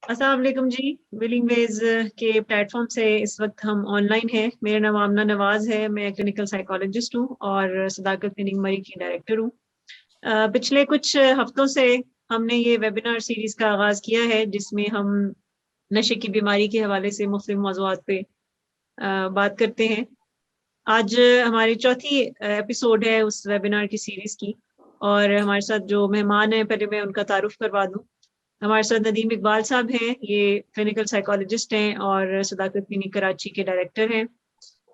अस्सलाम वालेकुम जी। Willing veg के प्लेटफॉर्म से इस वक्त हम ऑनलाइन हैं। मेरा नाम आमना नवाज है, मैं क्लिनिकल साइकोलॉजिस्ट हूँ और सदाकत क्लिनिक मरी की डायरेक्टर हूँ। पिछले कुछ हफ्तों से हमने ये वेबिनार सीरीज का आगाज किया है जिसमें हम नशे की बीमारी के हवाले से मुख्तलिफ मौज़ूआत पे बात करते हैं। आज हमारी चौथी एपिसोड है उस वेबिनार की सीरीज की और हमारे साथ जो मेहमान हैं पहले मैं उनका तारुफ करवा दूं। हमारे साथ नदीम इकबाल साहब हैं, ये क्लिनिकल साइकोलॉजिस्ट हैं और सदाकत क्लिनिक कराची के डायरेक्टर हैं।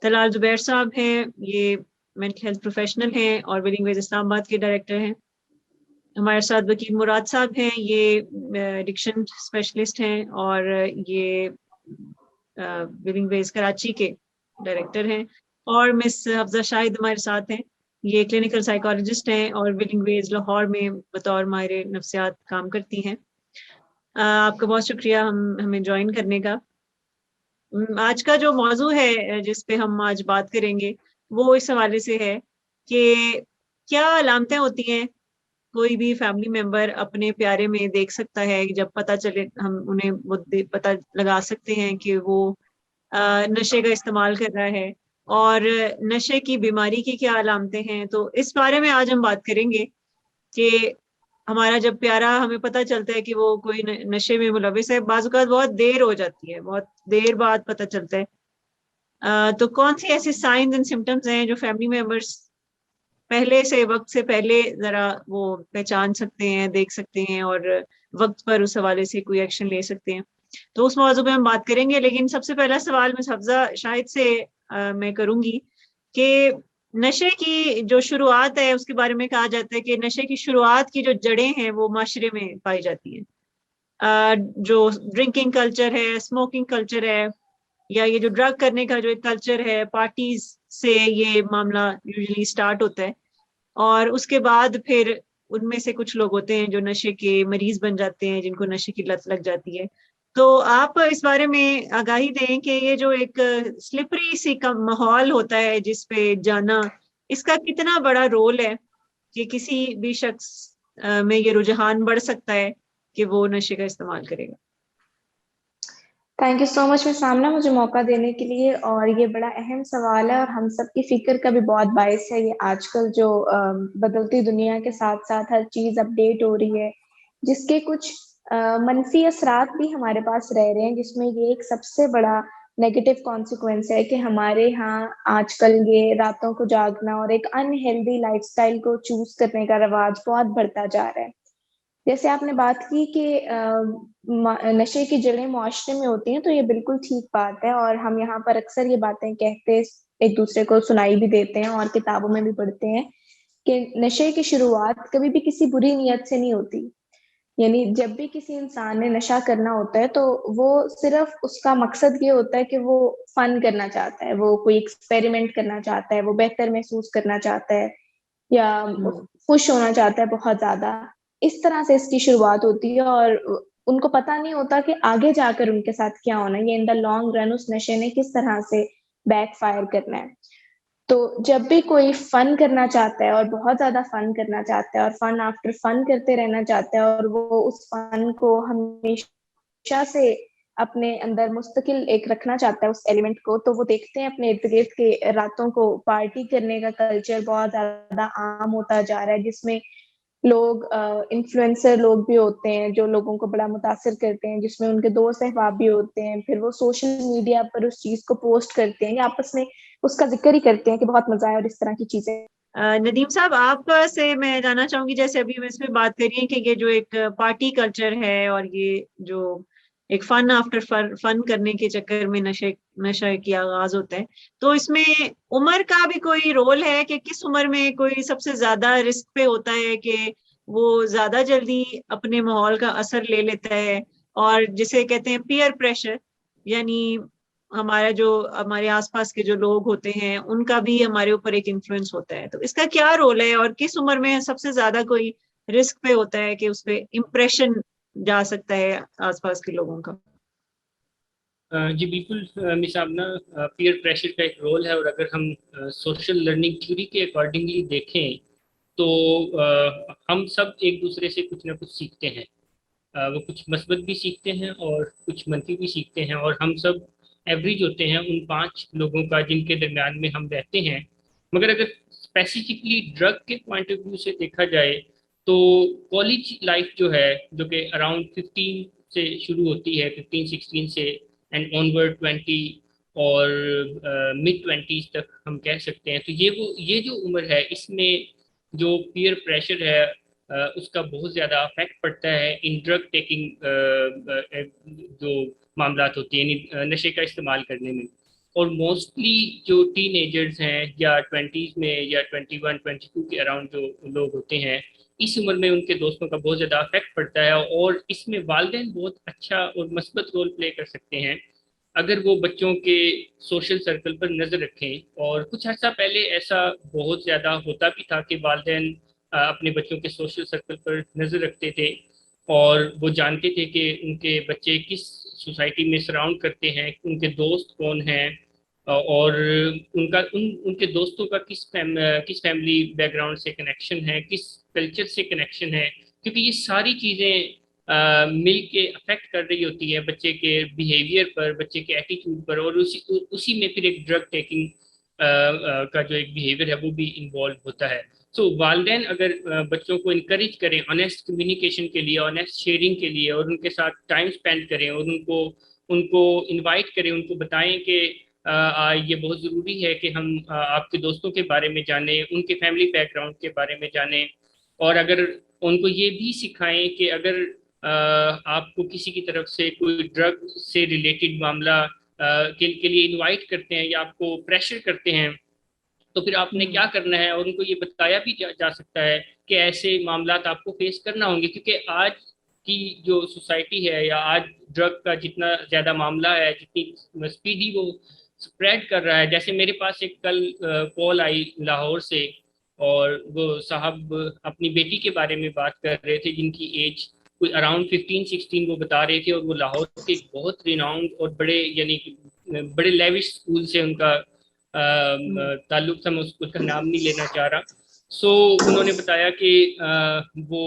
तलाल जुबैर साहब हैं, ये मेंटल हेल्थ प्रोफेशनल हैं और विलिंग वेज इस्लामाबाद के डायरेक्टर हैं। हमारे साथ वकील मुराद साहब हैं, ये एडिक्शन स्पेशलिस्ट हैं और ये विलिंग वेज कराची के डायरेक्टर हैं। और मिस हफ्जा शाहिद हमारे साथ हैं, ये क्लिनिकल साइकोलॉजिस्ट हैं और विलिंग वेज लाहौर में बतौर माहिर नफ्सियात काम करती हैं। आपका बहुत शुक्रिया हमें ज्वाइन करने का। आज का जो मौजू है जिस पे हम आज बात करेंगे वो इस हवाले से है कि क्या अलामतें होती हैं कोई भी फैमिली मेंबर अपने प्यारे में देख सकता है। जब पता चले हम उन्हें वो पता लगा सकते हैं कि वो नशे का इस्तेमाल कर रहा है और नशे की बीमारी की क्या अलामतें हैं। तो इस बारे में आज हम बात करेंगे कि हमारा जब प्यारा हमें पता चलता है कि वो कोई नशे में मुलविस है, बाज़ औक़ात बहुत देर हो जाती है, बहुत देर बाद पता चलता है। तो कौन सी ऐसी साइंस एंड सिम्टम्स हैं जो फैमिली मेंबर्स पहले से वक्त से पहले जरा वो पहचान सकते हैं, देख सकते हैं और वक्त पर उस हवाले से कोई एक्शन ले सकते हैं। तो उस मौजू पे हम बात करेंगे, लेकिन सबसे पहला सवाल मिस हफ्जा शाहिद से मैं करूंगी कि नशे की जो शुरुआत है उसके बारे में कहा जाता है कि नशे की शुरुआत की जो जड़ें हैं वो माशरे में पाई जाती हैं। जो ड्रिंकिंग कल्चर है, स्मोकिंग कल्चर है, या ये जो ड्रग करने का जो एक कल्चर है, पार्टीज से ये मामला यूजुअली स्टार्ट होता है और उसके बाद फिर उनमें से कुछ लोग होते हैं जो नशे के मरीज बन जाते हैं, जिनको नशे की लत लग जाती है। तो आप इस बारे में आगाही दें कि ये जो एक स्लिपरी सी का माहौल होता है जिस पे जाना, इसका कितना बड़ा रोल है कि किसी भी शख्स में ये रुझान बढ़ सकता है कि वो नशे का इस्तेमाल करेगा। थैंक यू सो मच मैं सामना मुझे मौका देने के लिए। और ये बड़ा अहम सवाल है और हम सब की फिक्र का भी बहुत बायस है। ये आजकल जो बदलती दुनिया के साथ साथ हर चीज अपडेट हो रही है, जिसके कुछ मनफी असरात भी हमारे पास रह रहे हैं, जिसमें ये एक सबसे बड़ा नेगेटिव कॉन्सिक्वेंस है कि हमारे यहाँ आजकल ये रातों को जागना और एक अनहेल्दी लाइफस्टाइल को चूज करने का रवाज बहुत बढ़ता जा रहा है। जैसे आपने बात की कि नशे की जड़ें मुआशरे में होती हैं, तो ये बिल्कुल ठीक बात है और हम यहाँ पर अक्सर ये बातें कहते एक दूसरे को सुनाई भी देते हैं और किताबों में भी पढ़ते हैं कि नशे की शुरुआत कभी भी किसी बुरी नीयत से नहीं होती। यानी जब भी किसी इंसान ने नशा करना होता है तो वो सिर्फ उसका मकसद ये होता है कि वो फन करना चाहता है, वो कोई एक्सपेरिमेंट करना चाहता है, वो बेहतर महसूस करना चाहता है या खुश होना चाहता है बहुत ज्यादा। इस तरह से इसकी शुरुआत होती है और उनको पता नहीं होता कि आगे जाकर उनके साथ क्या होना है, ये इन द लॉन्ग रन उस नशे ने किस तरह से बैक फायर करना है। तो जब भी कोई फन करना चाहता है और बहुत ज्यादा फन करना चाहता है और फन आफ्टर फन करते रहना चाहता है और वो उस फन को हमेशा से अपने अंदर मुस्तकिल एक रखना चाहता है उस एलिमेंट को, तो वो देखते हैं अपने इर्द गिर्द के रातों को पार्टी करने का कल्चर बहुत ज्यादा आम होता जा रहा है, जिसमें लोग इन्फ्लुएंसर लोग भी होते हैं जो लोगों को बड़ा मुतासिर करते हैं, जिसमें उनके दोस्त अहबाब भी होते हैं, फिर वो सोशल मीडिया पर उस चीज को पोस्ट करते हैं या आपस में उसका जिक्र ही करते हैं कि बहुत मजा आया और इस तरह की चीजें। नदीम साहब, आप से मैं जानना चाहूंगी, जैसे अभी हम इसमें बात करिए कि ये जो एक पार्टी कल्चर है और ये जो एक फन आफ्टर फन करने के चक्कर में नशे की आगाज होता है, तो इसमें उम्र का भी कोई रोल है कि किस उम्र में कोई सबसे ज्यादा रिस्क पे होता है कि वो ज्यादा जल्दी अपने माहौल का असर ले लेता है और जिसे कहते हैं पीयर प्रेशर, यानी हमारा जो हमारे आसपास के जो लोग होते हैं उनका भी हमारे ऊपर एक इन्फ्लुएंस होता है। तो इसका क्या रोल है और किस उम्र में सबसे ज्यादा कोई रिस्क पे होता है कि उस पे इम्प्रेशन जा सकता है आसपास के लोगों का? जी बिल्कुल मिस आपना, पीयर प्रेशर का एक रोल है और अगर हम सोशल लर्निंग थ्योरी के अकॉर्डिंगली देखें तो हम सब एक दूसरे से कुछ ना कुछ सीखते हैं। वो कुछ मस्बत भी सीखते हैं और कुछ मनफी भी सीखते हैं, और हम सब एवरेज होते हैं उन 5 लोगों का जिनके दरमियान में हम रहते हैं। मगर अगर स्पेसिफिकली ड्रग के पॉइंट ऑफ व्यू से देखा जाए तो कॉलेज लाइफ जो है, जो कि अराउंड 15 से शुरू होती है, 15-16 से, एंड ऑनवर्ड 20 और मिड 20s तक हम कह सकते हैं, तो ये जो उम्र है, इसमें जो पीयर प्रेशर है उसका बहुत ज़्यादा अफेक्ट पड़ता है इन ड्रग टेकिंग जो मामलात होती हैं, नशे का इस्तेमाल करने में। और मोस्टली जो टीनेजर्स हैं या 20s में या 21-22 के अराउंड जो लोग होते हैं, इस उम्र में उनके दोस्तों का बहुत ज़्यादा अफेक्ट पड़ता है, और इसमें वालिदैन बहुत अच्छा और मस्बत रोल प्ले कर सकते हैं अगर वो बच्चों के सोशल सर्कल पर नज़र रखें। और कुछ अर्सा पहले ऐसा बहुत ज़्यादा होता भी था कि वालिदैन अपने बच्चों के सोशल सर्कल पर नज़र रखते थे और वो जानते थे कि उनके बच्चे किस सोसाइटी में सराउंड करते हैं, उनके दोस्त कौन हैं, और उनके दोस्तों का किस फैमिली बैकग्राउंड से कनेक्शन है, किस कल्चर से कनेक्शन है, क्योंकि ये सारी चीज़ें मिल के अफेक्ट कर रही होती है बच्चे के बिहेवियर पर, बच्चे के एटीट्यूड पर, और उसी में फिर एक ड्रग टेकिंग का जो एक बिहेवियर है वो भी इन्वॉल्व होता है। सो वालिदैन अगर बच्चों को इनकरेज करें ऑनेस्ट कम्युनिकेशन के लिए, ऑनेस्ट शेयरिंग के लिए, और उनके साथ टाइम स्पेंड करें और उनको उनको इनवाइट करें, उनको बताएं कि ये बहुत ज़रूरी है कि हम आपके दोस्तों के बारे में जानें, उनके फैमिली बैकग्राउंड के बारे में जानें, और अगर उनको ये भी सिखाएं कि अगर आपको किसी की तरफ से कोई ड्रग से रिलेटेड मामला के लिए इनवाइट करते हैं या आपको प्रेशर करते हैं, तो फिर आपने क्या करना है, और उनको ये बताया भी जा सकता है कि ऐसे मामला आपको फेस करना होंगे, क्योंकि आज की जो सोसाइटी है या आज ड्रग का जितना ज़्यादा मामला है, जितनी स्पीडी वो स्प्रेड कर रहा है। जैसे मेरे पास एक कल कॉल आई लाहौर से, और वो साहब अपनी बेटी के बारे में बात कर रहे थे जिनकी एज कोई अराउंड 15-16 वो बता रहे थे, और वो लाहौर के बहुत रिनाउंड और बड़े यानी बड़े लेविश स्कूल से उनका ताल्लुक था, मैं उसका नाम नहीं लेना चाह रहा। सो उन्होंने बताया कि वो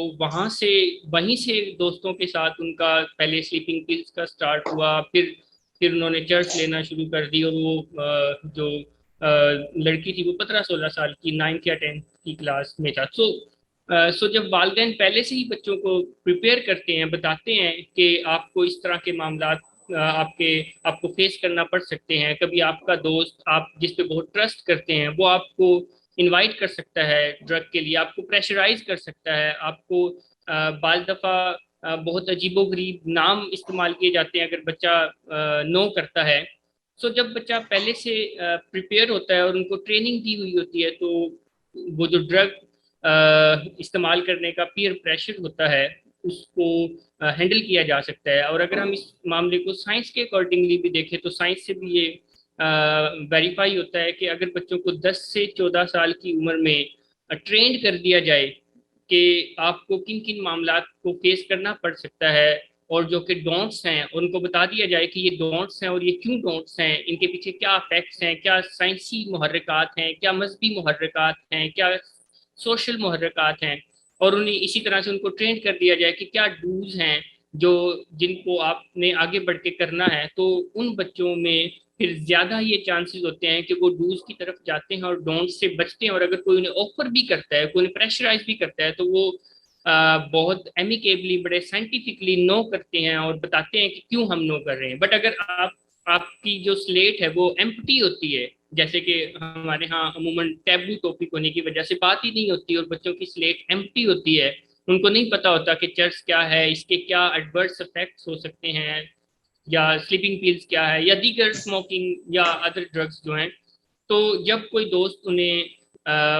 वहीं से दोस्तों के साथ उनका पहले स्लीपिंग पिल्स का स्टार्ट हुआ, फिर उन्होंने चर्च लेना शुरू कर दी, और वो जो लड़की थी वो 15-16 साल की 9th या 10th की क्लास में था। सो जब वालिदैन पहले से ही बच्चों को प्रिपेयर करते हैं, बताते हैं कि आपको इस तरह के मामला आपको फेस करना पड़ सकते हैं, कभी आपका दोस्त आप जिस पे बहुत ट्रस्ट करते हैं वो आपको इनवाइट कर सकता है ड्रग के लिए, आपको प्रेशराइज कर सकता है, आपको बाल दफ़ा बहुत अजीबोगरीब नाम इस्तेमाल किए जाते हैं अगर बच्चा नो करता है। सो जब बच्चा पहले से प्रिपेयर होता है और उनको ट्रेनिंग दी हुई होती है, तो वो जो ड्रग इस्तेमाल करने का पीयर प्रेशर होता है उसको हैंडल किया जा सकता है। और अगर हम इस मामले को साइंस के अकॉर्डिंगली भी देखें तो साइंस से भी ये वेरीफाई होता है कि अगर बच्चों को 10 से 14 साल की उम्र में ट्रेंड कर दिया जाए कि आपको किन किन मामला को फेस करना पड़ सकता है, और जो कि डोंट्स हैं उनको बता दिया जाए कि ये डोंट्स हैं और ये क्यों डोंट्स हैं, इनके पीछे क्या फैक्ट्स हैं, क्या साइंसी मुहर्रिकात हैं, क्या मजहबी मुहर्रिकात हैं, क्या सोशल मुहर्रिकात हैं, और उन्हें इसी तरह से उनको ट्रेन कर दिया जाए कि क्या डूज हैं जो जिनको आपने आगे बढ़ के करना है, तो उन बच्चों में फिर ज्यादा ये चांसेस होते हैं कि वो डूज की तरफ जाते हैं और डोंट से बचते हैं। और अगर कोई उन्हें ऑफर भी करता है, कोई उन्हें प्रेशराइज भी करता है, तो वो बहुत एमिकेबली बड़े साइंटिफिकली नो करते हैं और बताते हैं कि क्यों हम नो कर रहे हैं। बट अगर आपकी जो स्लेट है वो एम्प्टी होती है, जैसे कि हमारे यहाँ अमूमन टैबू टॉपिक होने की वजह से बात ही नहीं होती और बच्चों की स्लेट एम्प्टी होती है, उनको नहीं पता होता कि चर्च क्या है, इसके क्या एडवर्स इफेक्ट्स हो सकते हैं, या स्लीपिंग पिल्स क्या है, या दीगर स्मोकिंग या अदर ड्रग्स जो हैं, तो जब कोई दोस्त उन्हें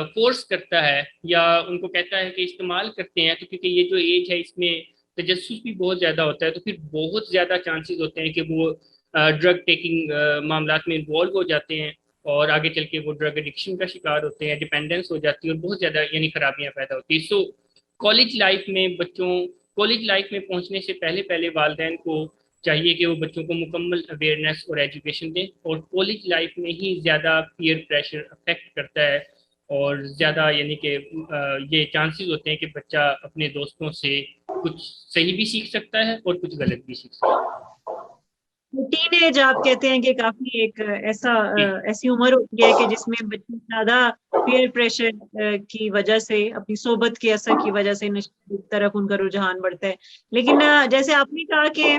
फोर्स करता है या उनको कहता है कि इस्तेमाल करते हैं, तो क्योंकि ये जो एज है इसमें तजस्सुस भी बहुत ज़्यादा होता है, तो फिर बहुत ज़्यादा चांसेस होते हैं कि वो ड्रग टेकिंग मामलात में इन्वॉल्व हो जाते हैं, और आगे चल के वो ड्रग एडिक्शन का शिकार होते हैं, डिपेंडेंस हो जाती है और बहुत ज़्यादा यानी खराबियाँ पैदा होती है। सो कॉलेज लाइफ में कॉलेज लाइफ में पहुंचने से पहले पहले वालिदैन को चाहिए कि वो बच्चों को मुकम्मल अवेयरनेस और एजुकेशन दें, और कॉलेज लाइफ में ही ज़्यादा पीयर प्रेशर अफेक्ट करता है, और ज़्यादा यानी कि ये चांसेस होते हैं कि बच्चा अपने दोस्तों से कुछ सही भी सीख सकता है और कुछ गलत भी सीख सकता है। टीनेज आप कहते हैं कि काफी एक ऐसी उम्र होती है कि जिसमें बच्चे ज्यादा पीयर प्रेशर की वजह से, अपनी सोबत के असर की वजह से नशे की तरफ उनका रुझान बढ़ता है। लेकिन जैसे आपने कहा कि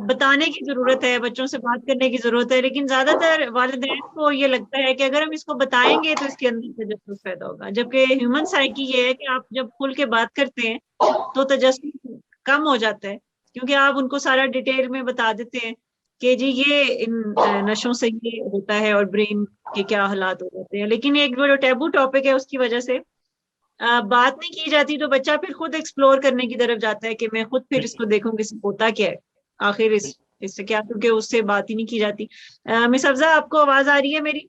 बताने की जरूरत है, बच्चों से बात करने की जरूरत है, लेकिन ज्यादातर वालिदैन को ये लगता है कि अगर हम इसको बताएंगे तो इसके अंदर तजस्सुस पैदा होगा, जबकि ह्यूमन साइकी ये है कि आप जब खुल के बात करते हैं तो तजस्सुस कम हो जाता है, क्योंकि आप उनको सारा डिटेल में बता देते हैं कि जी ये इन नशों से ये होता है और ब्रेन के क्या हालात हो जाते हैं। लेकिन एक जो टैबू टॉपिक है उसकी वजह से बात नहीं की जाती, तो बच्चा फिर खुद एक्सप्लोर करने की तरफ जाता है कि मैं खुद फिर इसको देखूंगी इससे होता क्या है आखिर इससे क्या, क्योंकि उससे बात ही नहीं की जाती। मिस अफजा, आपको आवाज आ रही है मेरी?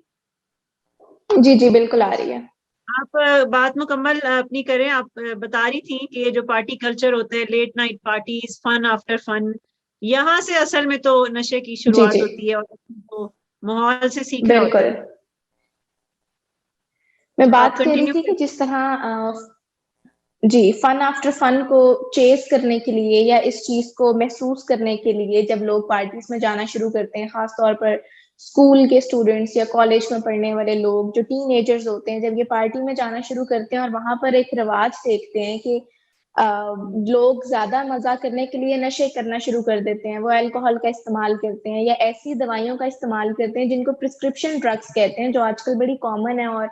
जी जी बिल्कुल आ रही है। आप बात मुकम्मल अपनी करें। आप बता रही थी कि ये जो पार्टी कल्चर होता है, late night parties, fun after fun, यहाँ से असल में तो नशे की जी शुरुआत जी होती है और तो माहौल से सीखना होता बिल्कुल। है। मैं तो आप बात कर रही कंटिन्यू थी कि करें। जिस तरह जी फन आफ्टर फन को चेस करने के लिए या इस चीज को महसूस करने के लिए जब लोग पार्टीज में जाना शुरू करते हैं, खास तौर पर स्कूल के स्टूडेंट्स या कॉलेज में पढ़ने वाले लोग जो टीनेजर्स होते हैं, जब ये पार्टी में जाना शुरू करते हैं और वहां पर एक रिवाज देखते हैं कि लोग ज्यादा मजा करने के लिए नशे करना शुरू कर देते हैं, वो अल्कोहल का इस्तेमाल करते हैं या ऐसी दवाइयों का इस्तेमाल करते हैं जिनको प्रिस्क्रिप्शन ड्रग्स कहते हैं, जो आजकल बड़ी कॉमन है। और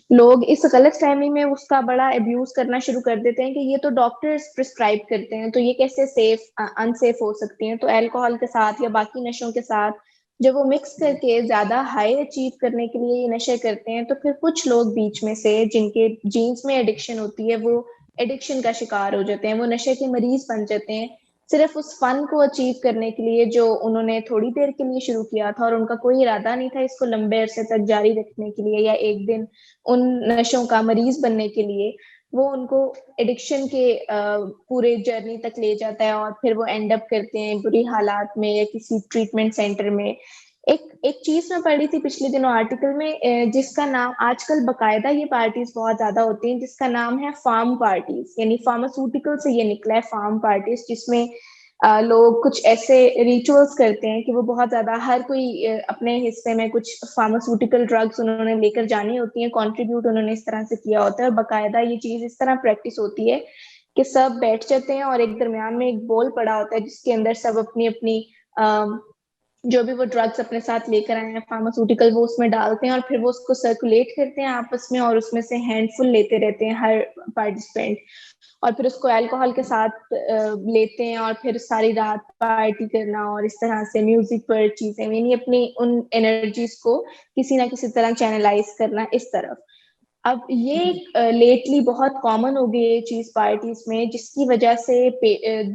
लोग इस गलत फहमी में उसका बड़ा अब्यूज करना शुरू कर देते हैं कि ये तो डॉक्टर्स प्रिस्क्राइब करते हैं, तो ये कैसे सेफ अनसेफ हो सकती हैं। तो अल्कोहल के साथ या बाकी नशों के साथ जब वो मिक्स करके ज्यादा हाई अचीव करने के लिए ये नशे करते हैं, तो फिर कुछ लोग बीच में से जिनके जीन्स में एडिक्शन होती है, वो एडिक्शन का शिकार हो जाते हैं, वो नशे के मरीज बन जाते हैं, सिर्फ उस फन को अचीव करने के लिए जो उन्होंने थोड़ी देर के लिए शुरू किया था, और उनका कोई इरादा नहीं था इसको लंबे अरसे तक जारी रखने के लिए या एक दिन उन नशों का मरीज बनने के लिए। वो उनको एडिक्शन के पूरे जर्नी तक ले जाता है और फिर वो एंड अप करते हैं बुरी हालात में या किसी ट्रीटमेंट सेंटर में। एक एक चीज मैं पढ़ी थी पिछले दिनों आर्टिकल में, जिसका नाम आजकल बकायदा ये पार्टीज बहुत ज्यादा होती हैं, जिसका नाम है फार्म पार्टीज, यानी फार्मास्यूटिकल से ये निकला है फार्म पार्टीज, जिसमें लोग कुछ ऐसे रिचुअल्स करते हैं कि वो बहुत ज्यादा हर कोई अपने हिस्से में कुछ फार्मास्यूटिकल ड्रग्स उन्होंने लेकर जानी होती हैं, कंट्रीब्यूट उन्होंने इस तरह से किया होता है, और बकायदा ये चीज इस तरह प्रैक्टिस होती है कि सब बैठ जाते हैं और एक दरमियान में एक बोल पड़ा होता है जिसके अंदर सब अपनी अपनी जो भी वो ड्रग्स अपने साथ लेकर आए हैं फार्मास्यूटिकल, वो उसमें डालते हैं और फिर वो उसको सर्कुलेट करते हैं आपस में, और उसमें से हैंडफुल लेते रहते हैं हर पार्टिसिपेंट, और फिर उसको अल्कोहल के साथ लेते हैं और फिर सारी रात पार्टी करना और इस तरह से म्यूजिक पर चीजें, यानी अपनी उन एनर्जीज को किसी ना किसी तरह चैनलाइज करना इस तरफ। अब ये लेटली बहुत कॉमन हो गई है चीज पार्टीज में, जिसकी वजह से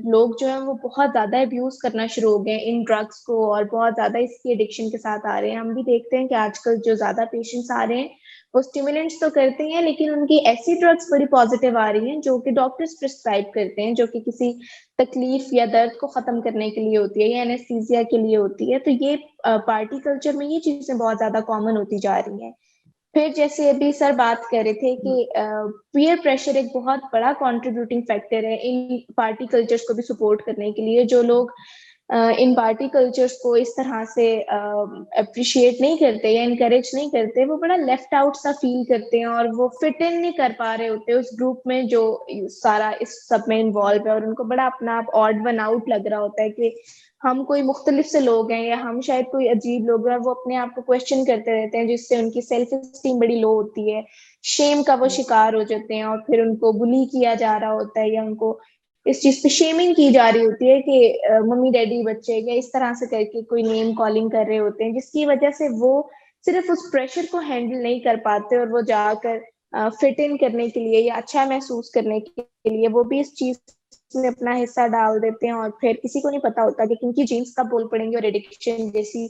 लोग जो है वो बहुत ज्यादा अब्यूज करना शुरू हो गए इन ड्रग्स को और बहुत ज्यादा इसकी एडिक्शन के साथ आ रहे हैं। हम भी देखते हैं कि आजकल जो ज्यादा पेशेंट्स आ रहे हैं वो स्टिमुलेंट्स तो करते हैं, लेकिन उनकी ऐसी ड्रग्स बड़ी पॉजिटिव आ रही हैं जो कि डॉक्टर्स प्रिस्क्राइब करते हैं, जो कि किसी तकलीफ या दर्द को खत्म करने के लिए होती है या एनेस्थीसिया के लिए होती है। तो ये पार्टी कल्चर में ये चीजें बहुत ज्यादा कॉमन होती जा रही हैं। फिर जैसे अभी सर बात कर रहे थे कि पीयर प्रेशर एक बहुत बड़ा कंट्रीब्यूटिंग फैक्टर है इन पार्टी कल्चर्स को भी सपोर्ट करने के लिए। जो लोग इन पार्टी कल्चर्स को इस तरह से अप्रिशिएट नहीं करते या इनकरेज नहीं करते, वो बड़ा लेफ्ट आउट सा फील करते हैं और वो फिट इन नहीं कर पा रहे होते उस ग्रुप में जो सारा इस सब में इन्वॉल्व है, और उनको बड़ा अपना आप ऑड वन आउट लग रहा होता है कि हम कोई मुख्तलिफ से लोग हैं या हम शायद कोई अजीब लोग हैं। वो अपने आप को क्वेश्चन करते रहते हैं, जिससे उनकी सेल्फ एस्टीम बड़ी लो होती है, शेम का वो शिकार हो जाते हैं और फिर उनको बुली किया जा रहा होता है या उनको इस चीज पे शेमिंग की जा रही होती है कि मम्मी डैडी बच्चे या इस तरह से करके कोई नेम कॉलिंग कर रहे होते हैं, जिसकी वजह से वो सिर्फ उस प्रेशर को हैंडल नहीं कर पाते और वो जाकर फिट इन करने के लिए या अच्छा महसूस करने के लिए वो भी इस चीज में अपना हिस्सा डाल देते हैं, और फिर किसी को नहीं पता होता कि किनकी जीन्स कब बोल पड़ेंगे और एडिक्शन जैसी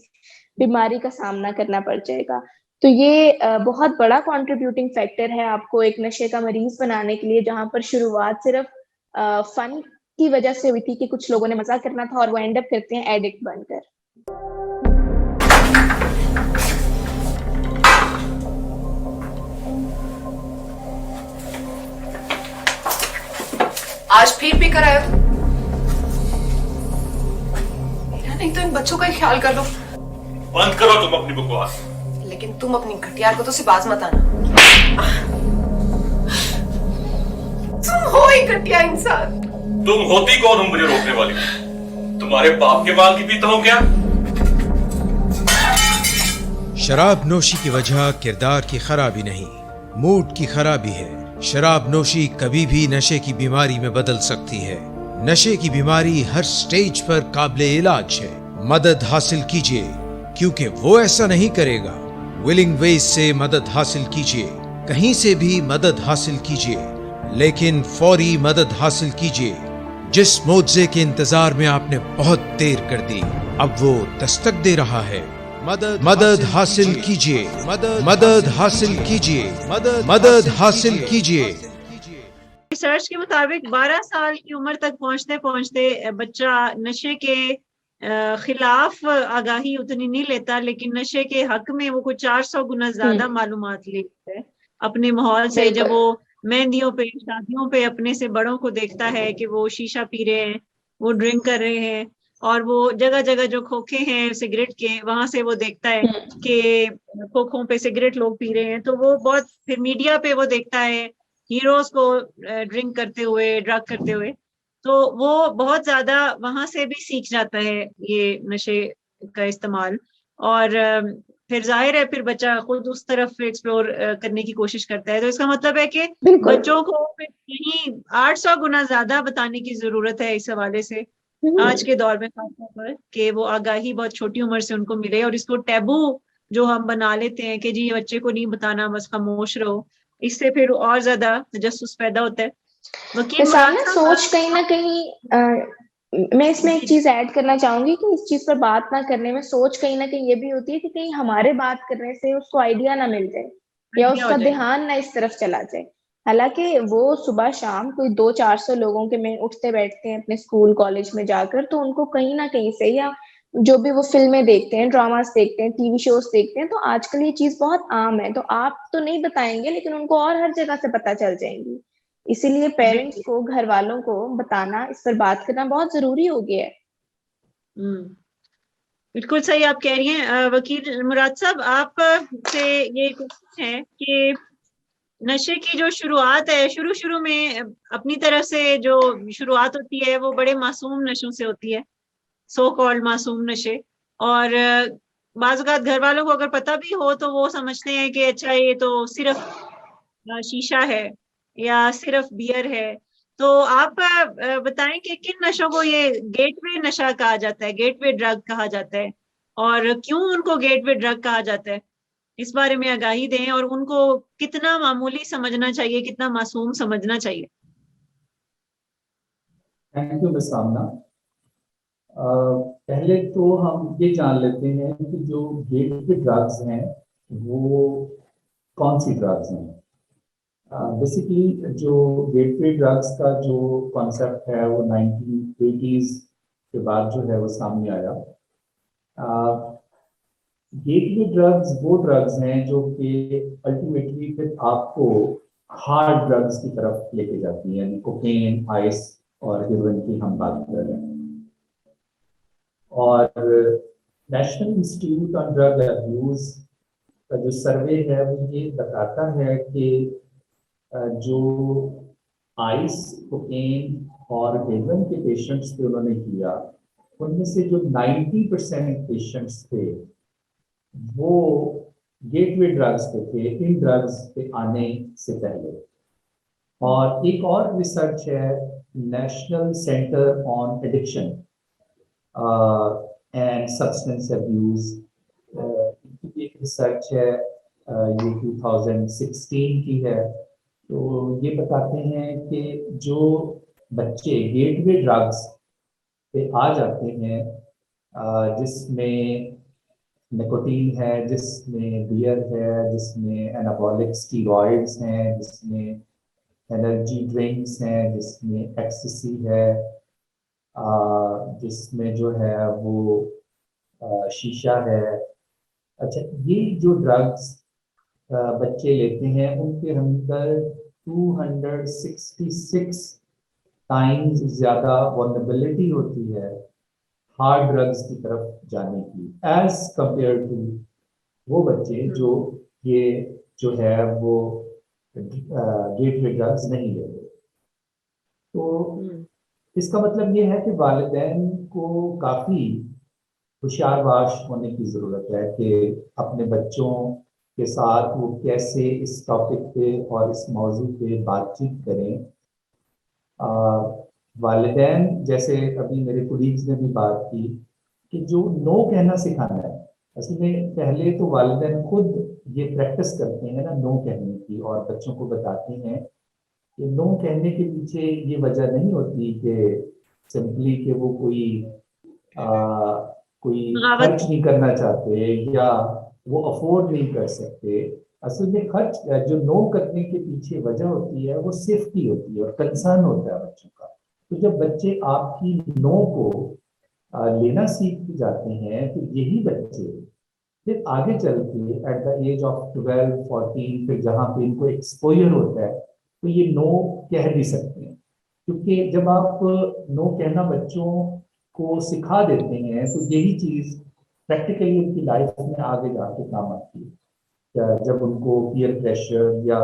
बीमारी का सामना करना पड़ जाएगा। तो ये बहुत बड़ा कंट्रीब्यूटिंग फैक्टर है आपको एक नशे का मरीज बनाने के लिए, जहां पर शुरुआत सिर्फ फन की वजह से हुई थी कि कुछ लोगों ने मजा करना था और वो एंड अप करते हैं एडिक्ट बनकर। आज फिर पी कर आए हो? मेरा नहीं तो इन बच्चों का ही ख्याल कर लो। बंद करो तुम अपनी बकवास। लेकिन तुम अपनी घटिया को तो से बाज मत आना। तुम हो ही घटिया इंसान। तुम होती कौन हो मुझे रोकने वाली? तुम्हारे बाप के माल की पीता हूं क्या? शराब नोशी की वजह किरदार की खराबी नहीं, मूड की खराबी है। शराब नोशी कभी भी नशे की बीमारी में बदल सकती है। नशे की बीमारी हर स्टेज पर काबिले इलाज है। मदद हासिल कीजिए, क्योंकि वो ऐसा नहीं करेगा। विलिंग वेज से मदद हासिल कीजिए, कहीं से भी मदद हासिल कीजिए, लेकिन फौरी मदद हासिल कीजिए। जिस मुआवजे के इंतजार में आपने बहुत देर कर दी, अब वो दस्तक दे रहा है। मदद हासिल कीजिए, मदद हासिल कीजिए, मदद हासिल कीजिए। रिसर्च के मुताबिक 12 साल की उम्र तक पहुंचते पहुंचते बच्चा नशे के खिलाफ आगाही उतनी नहीं लेता, लेकिन नशे के हक में वो कुछ 400 गुना ज्यादा मालूमात लेता है अपने माहौल से। जब वो मेहंदियों पे, शादियों पे अपने से बड़ों को देखता है कि वो शीशा पी रहे हैं, वो ड्रिंक कर रहे हैं, और वो जगह जगह जो खोखे हैं सिगरेट के, वहां से वो देखता है कि खोखों पे सिगरेट लोग पी रहे हैं। तो वो बहुत, फिर मीडिया पे वो देखता है हीरोज को ड्रिंक करते हुए, ड्रग करते हुए, तो वो बहुत ज्यादा वहां से भी सीख जाता है ये नशे का इस्तेमाल। और फिर जाहिर है फिर बच्चा खुद उस तरफ एक्सप्लोर करने की कोशिश करता है। तो इसका मतलब है कि बच्चों को फिर कहीं 800 गुना ज्यादा बताने की जरूरत है इस हवाले से आज के दौर में, खासतौर पर कि वो आगाही बहुत छोटी उम्र से उनको मिले। और इसको टैबू जो हम बना लेते हैं कि जी ये बच्चे को नहीं बताना, बस खामोश रहो, इससे फिर और ज्यादा तजस्सुस पैदा होता है। सोच कहीं ना कहीं मैं इसमें एक चीज ऐड करना चाहूंगी कि इस चीज पर बात ना करने में सोच कहीं ना कहीं ये भी होती है कि कहीं हमारे बात करने से उसको आइडिया ना मिल जाए या उसका ध्यान ना इस तरफ चला जाए। हालांकि वो सुबह शाम कोई 200-400 लोगों के में उठते बैठते हैं अपने स्कूल कॉलेज में जाकर, तो उनको कहीं ना कहीं से, या जो भी वो फिल्में देखते हैं, ड्रामास देखते हैं, टीवी शोज देखते हैं, तो आजकल ये चीज बहुत आम है। तो आप तो नहीं बताएंगे, लेकिन उनको और हर जगह से पता चल जाएंगी। इसीलिए पेरेंट्स को, घर वालों को बताना, इस पर बात करना बहुत जरूरी हो गया है। बिल्कुल सही आप कह रही हैं। वकील मुराद साहब, आप से ये क्वेश्चन है कि नशे की जो शुरुआत है, शुरू में अपनी तरफ से जो शुरुआत होती है वो बड़े मासूम नशों से होती है, सो कॉल्ड मासूम नशे। और बाज़ औक़ात घर वालों को अगर पता भी हो तो वो समझते हैं कि अच्छा ये तो सिर्फ शीशा है या सिर्फ बियर है। तो आप बताएं कि किन नशों को ये गेटवे नशा कहा जाता है, गेटवे ड्रग कहा जाता है, और क्यों उनको गेटवे ड्रग कहा जाता है, इस बारे में आगाही दें। और उनको कितना मामूली समझना चाहिए, कितना मासूम समझना चाहिए। थैंक यू मिस सामना। पहले तो हम ये जान लेते हैं कि जो गेटवे ड्रग्स हैं वो कौन सी ड्रग्स हैं। बेसिकली जो गेटवे ड्रग्स का जो कॉन्सेप्ट है वो 1980s के बाद जो है वो सामने आया। गेटवे ड्रग्स वो ड्रग्स हैं जो कि अल्टीमेटली फिर आपको हार्ड ड्रग्स की तरफ लेके जाती हैं, यानी कोकेन, आइस और हेरोइन की हम बात कर रहे हैं। और national institute on drug abuse का जो सर्वे है वो ये बताता है कि जो आइस, कोकेन और हेरोइन के पेशेंट्स पे उन्होंने किया, उनमें से जो 90% पेशेंट्स थे वो गेटवे ड्रग्स पे थे, इन ड्रग्स पे आने से पहले। और एक और रिसर्च है national centre on addiction and substance abuse, एक रिसर्च है ये 2016 की है। तो ये बताते हैं कि जो बच्चे गेटवे ड्रग्स पे आ जाते हैं, जिसमें निकोटीन है, जिसमें बियर है, जिसमें एनाबॉलिक स्टीरॉइड्स हैं, जिसमें एनर्जी ड्रिंक्स हैं, जिसमें एक्सेसी है, जिसमें जो है वो शीशा है। अच्छा, ये जो ड्रग्स बच्चे लेते हैं उनके अंदर 266 टाइम्स ज़्यादा वल्नरेबिलिटी होती है हार्ड ड्रग्स की तरफ जाने की, एज कंपेयर टू वो बच्चे जो ये जो है वो गेटवे ड्रग्स नहीं लेते। तो इसका मतलब ये है कि वालिदैन को काफ़ी होशियारबाश होने की ज़रूरत है कि अपने बच्चों के साथ वो कैसे इस टॉपिक पे और इस मौजू पे बातचीत करें। वालिदैन, जैसे अभी मेरे कोलीग्स ने भी बात की कि जो नो कहना सिखाना है, असल में पहले तो वालिदैन खुद ये प्रैक्टिस करते हैं ना नो कहने की, और बच्चों को बताते हैं कि नो कहने के पीछे ये वजह नहीं होती कि सिंपली कि वो कोई खर्च नहीं करना चाहते या वो अफोर्ड नहीं कर सकते। असल में खर्च जो नो करने के पीछे वजह होती है वो सेफ्टी होती है और कंसर्न होता है बच्चों का। तो जब बच्चे आपकी नो को लेना सीख जाते हैं तो यही बच्चे फिर आगे चल के एट द एज ऑफ 12, 14 फिर जहाँ पे इनको एक्सपोजर होता है तो ये नो कह भी सकते हैं, क्योंकि जब आप नो कहना बच्चों को सिखा देते हैं तो यही चीज़ प्रैक्टिकली उनकी लाइफ में आगे जाके काम आती है। जब उनको पीयर प्रेशर या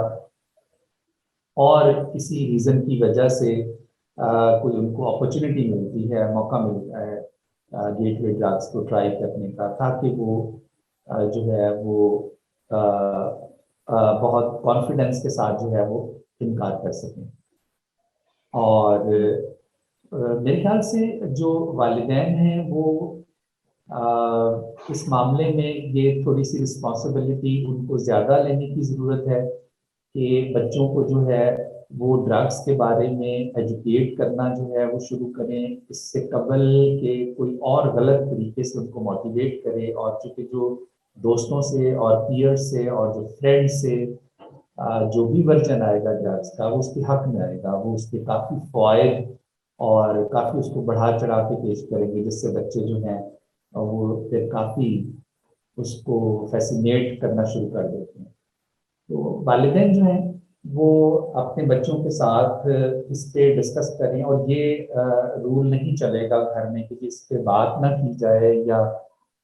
और किसी रीज़न की वजह से कोई उनको अपॉर्चुनिटी मिलती है, मौका मिलता है गेटवे ड्रग्स को ट्राई करने का, ताकि वो जो है वो बहुत कॉन्फिडेंस के साथ जो है वो इनकार कर सकें। और मेरे ख्याल से जो वालिदैन हैं वो इस मामले में ये थोड़ी सी रिस्पॉन्सिबिलिटी उनको ज़्यादा लेने की ज़रूरत है कि बच्चों को जो है वो ड्रग्स के बारे में एजुकेट करना जो है वो शुरू करें, इससे कबल के कोई और गलत तरीके से उनको मोटिवेट करें। और चूँकि जो दोस्तों से और पीयर्स से और जो फ्रेंड्स से जो भी वर्जन आएगा ड्रग्स का वो उसके हक में आएगा, वो उसके काफ़ी फ़वाइद और काफ़ी उसको बढ़ा चढ़ा के पेश करेंगे, जिससे बच्चे जो हैं वो फिर काफ़ी उसको फैसिनेट करना शुरू कर देते हैं। तो वालिदैन जो हैं वो अपने बच्चों के साथ इस पे डिस्कस करें, और ये रूल नहीं चलेगा घर में कि इस पे बात ना की जाए, या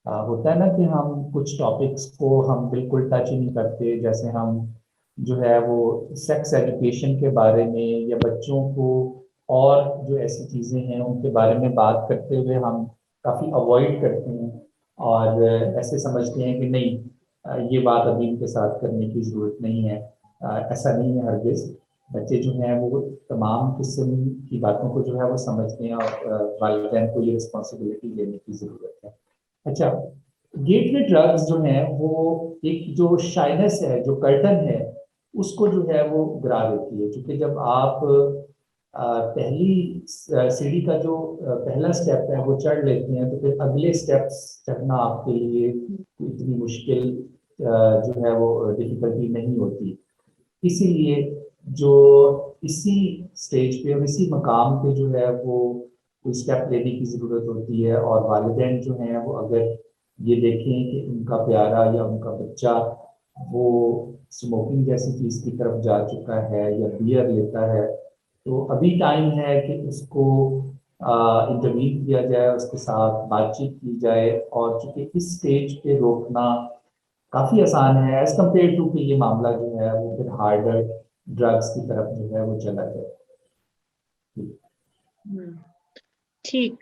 होता है ना कि हम कुछ टॉपिक्स को हम बिल्कुल टच ही नहीं करते, जैसे हम जो है वो सेक्स एजुकेशन के बारे में या बच्चों को और जो ऐसी चीज़ें हैं उनके बारे में बात करते हुए हम काफ़ी अवॉइड करते हैं और ऐसे समझते हैं कि नहीं ये बात अभी इनके साथ करने की ज़रूरत नहीं है। ऐसा नहीं है हरगिज़। बच्चे जो हैं वो तमाम किस्म की बातों को जो है वो समझते हैं और वालिदैन को ये रिस्पॉन्सिबिलिटी लेने की ज़रूरत है। अच्छा, गेटवे ड्रग्स जो हैं वो एक जो शाइनेस है, जो कर्टन है, उसको जो है वो गिरा देती है, क्योंकि जब आप पहली सीढ़ी का जो पहला स्टेप है वो चढ़ लेते हैं तो फिर अगले स्टेप्स चढ़ना आपके लिए इतनी मुश्किल जो है वो डिफिकल्टी नहीं होती। इसीलिए जो इसी स्टेज पे और इसी मकाम पे जो है वो कोई स्टेप लेने की ज़रूरत होती है। और वालिदैन जो हैं वो अगर ये देखें कि उनका प्यारा या उनका बच्चा वो स्मोकिंग जैसी चीज़ की तरफ जा चुका है या बियर लेता है, तो अभी टाइम है कि उसको इंटरवीन किया जाए, उसके साथ बातचीत की जाए। और चूँकि इस स्टेज पे रोकना काफ़ी आसान है एज़ कम्पेयर टू कि ये मामला जो है वो फिर हार्डर ड्रग्स की तरफ जो है वो चला जाए। ठीक,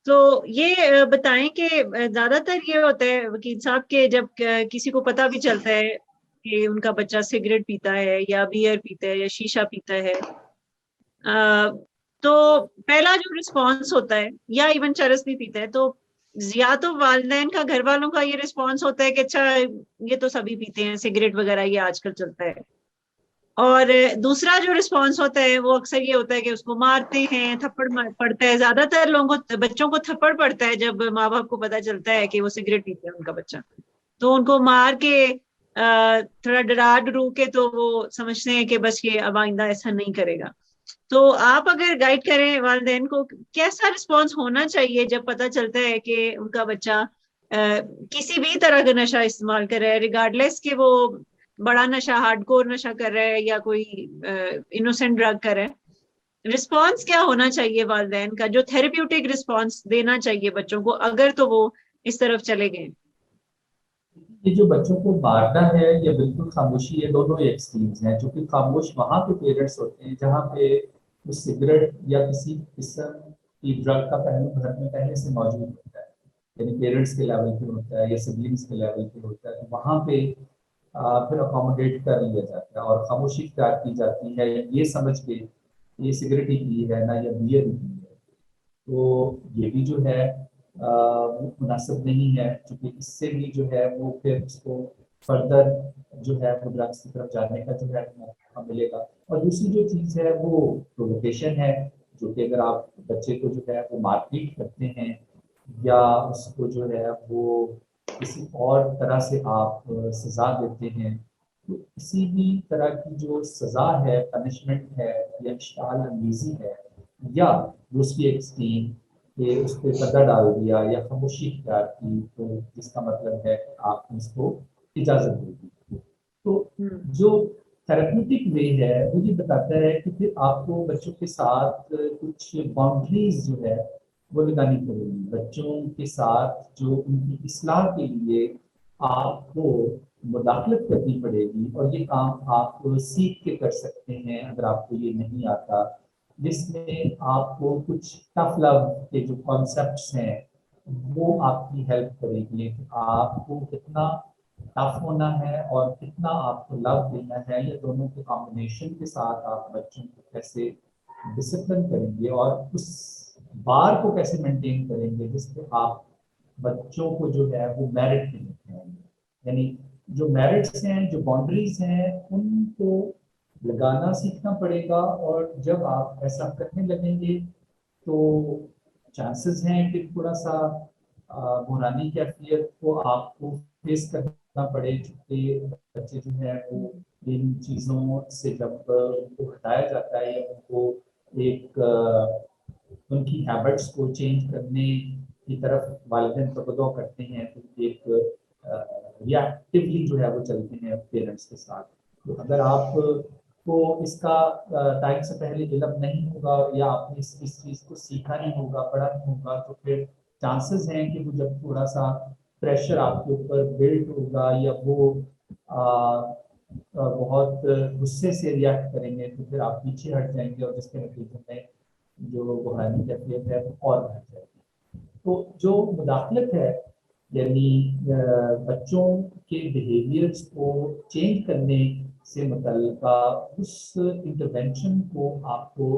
तो ये बताएं कि ज्यादातर ये होता है वकील साहब के जब किसी को पता भी चलता है कि उनका बच्चा सिगरेट पीता है या बियर पीता है या शीशा पीता है, तो पहला जो रिस्पांस होता है, या इवन चरस भी पीता है, तो या तो वालिदैन का, घर वालों का ये रिस्पांस होता है कि अच्छा ये तो सभी पीते हैं सिगरेट वगैरह, ये आजकल चलता है। और दूसरा जो रिस्पांस होता है वो अक्सर ये होता है कि उसको मारते हैं, थप्पड़ पड़ता है। ज्यादातर लोगों को, बच्चों को थप्पड़ पड़ता है जब माँ बाप को पता चलता है कि वो सिगरेट पीता है उनका बच्चा, तो उनको मार के थोड़ा डरा डरू के तो वो समझते हैं कि बस ये अब आइंदा ऐसा नहीं करेगा। तो आप अगर गाइड करें वालिदैन को, कैसा रिस्पांस होना चाहिए जब पता चलता है कि उनका बच्चा किसी भी तरह का नशा इस्तेमाल कर रहा है, रिगार्डलेस कि वो बड़ा नशा, हार्डकोर नशा कर रहा है या कोई इनोसेंट ड्रग कर रहा है, रिस्पॉन्स क्या होना चाहिए वालिदैन का, जो थेरेप्यूटिक रिस्पॉन्स देना चाहिए बच्चों को अगर तो वो इस तरफ चले गए? ये जो बच्चों को मारना है या बिल्कुल खामोशी, ये दोनों ही एक्सट्रीम्स हैं। क्योंकि खामोश वहाँ पे पेरेंट्स होते हैं जहाँ पे वो सिगरेट या किसी किस्म की ड्रग का पहलू घर में पहले से मौजूद होता है, यानी पेरेंट्स के लेवल पे होता है या सिबलिंग्स के लेवल पे होता है, तो वहाँ पे फिर अकोमोडेट कर लिया जाता है और खामोशी इख्तियार की जाती है ये समझ के ये सिगरेट ही पी है ना या बियर ही पी है। तो ये भी जो है वो मुनासिब नहीं है, क्योंकि इससे भी जो है वो फिर उसको फर्दर जो है वो ड्रग्स की तरफ जाने का जो है मौका मिलेगा। और दूसरी जो चीज़ है वो प्रोवोकेशन है, जो कि अगर आप बच्चे को जो है वो मारपीट करते हैं या उसको जो है वो किसी और तरह से आप सजा देते हैं, तो किसी भी तरह की जो सजा है, पनिशमेंट है या इश्ताल अंगेजी है, या उसकी एक्सट्रीम कि उस पर पर्दा डाल दिया या खामोशी इख्तियार की, तो जिसका मतलब है कि आपने इसको इजाजत दे दी। तो जो थेरेप्यूटिक वे है वो ये बताता है कि फिर आपको बच्चों के साथ कुछ बाउंड्रीज जो है वो लगानी पड़ेगी। बच्चों के साथ जो उनकी इस्लाह के लिए आपको मुदाखलत करनी पड़ेगी, और ये काम आप सीख के कर सकते हैं अगर आपको ये नहीं आता, जिसमें आपको कुछ टफ लव के जो कॉन्सेप्ट्स हैं वो आपकी हेल्प करेंगे कि आपको कितना टफ होना है और कितना आपको लव देना है। ये दोनों के कॉम्बिनेशन के साथ आप बच्चों को कैसे डिसिप्लिन करेंगे और उस बार को कैसे मेंटेन करेंगे जिससे आप बच्चों को जो है वो मेरिट पे लेके आएंगे। यानी जो मेरिट्स हैं, जो बाउंड्रीज हैं, उनको लगाना सीखना पड़ेगा। और जब आप ऐसा करने लगेंगे तो चांसेस हैं कि थोड़ा सा बुरानी कैफियत को आपको फेस करना पड़े, क्योंकि बच्चे जो है वो इन चीज़ों से जब उनको हटाया जाता है या उनको एक उनकी हैबिट्स को चेंज करने की तरफ वालिदैन तवज्जो करते हैं, तो एक रिएक्टिवली जो है वो चलते हैं पेरेंट्स के साथ। तो अगर आप को इसका टाइम से पहले इल्म नहीं होगा या आपने इस चीज़ को सीखा नहीं होगा, पढ़ा नहीं होगा, तो फिर चांसेस हैं कि वो जब थोड़ा सा प्रेशर आपके ऊपर बिल्ड होगा या वो बहुत गुस्से से रिएक्ट करेंगे, तो फिर आप पीछे हट जाएंगे और जिसके नतीजे में जो बुहानी कैफियत है वो और बढ़ जाएगी। तो जो मुदाखलत है, यानी बच्चों के बिहेवियर्स को चेंज करने से मुतल्लिका उस इंटरवेंशन को आपको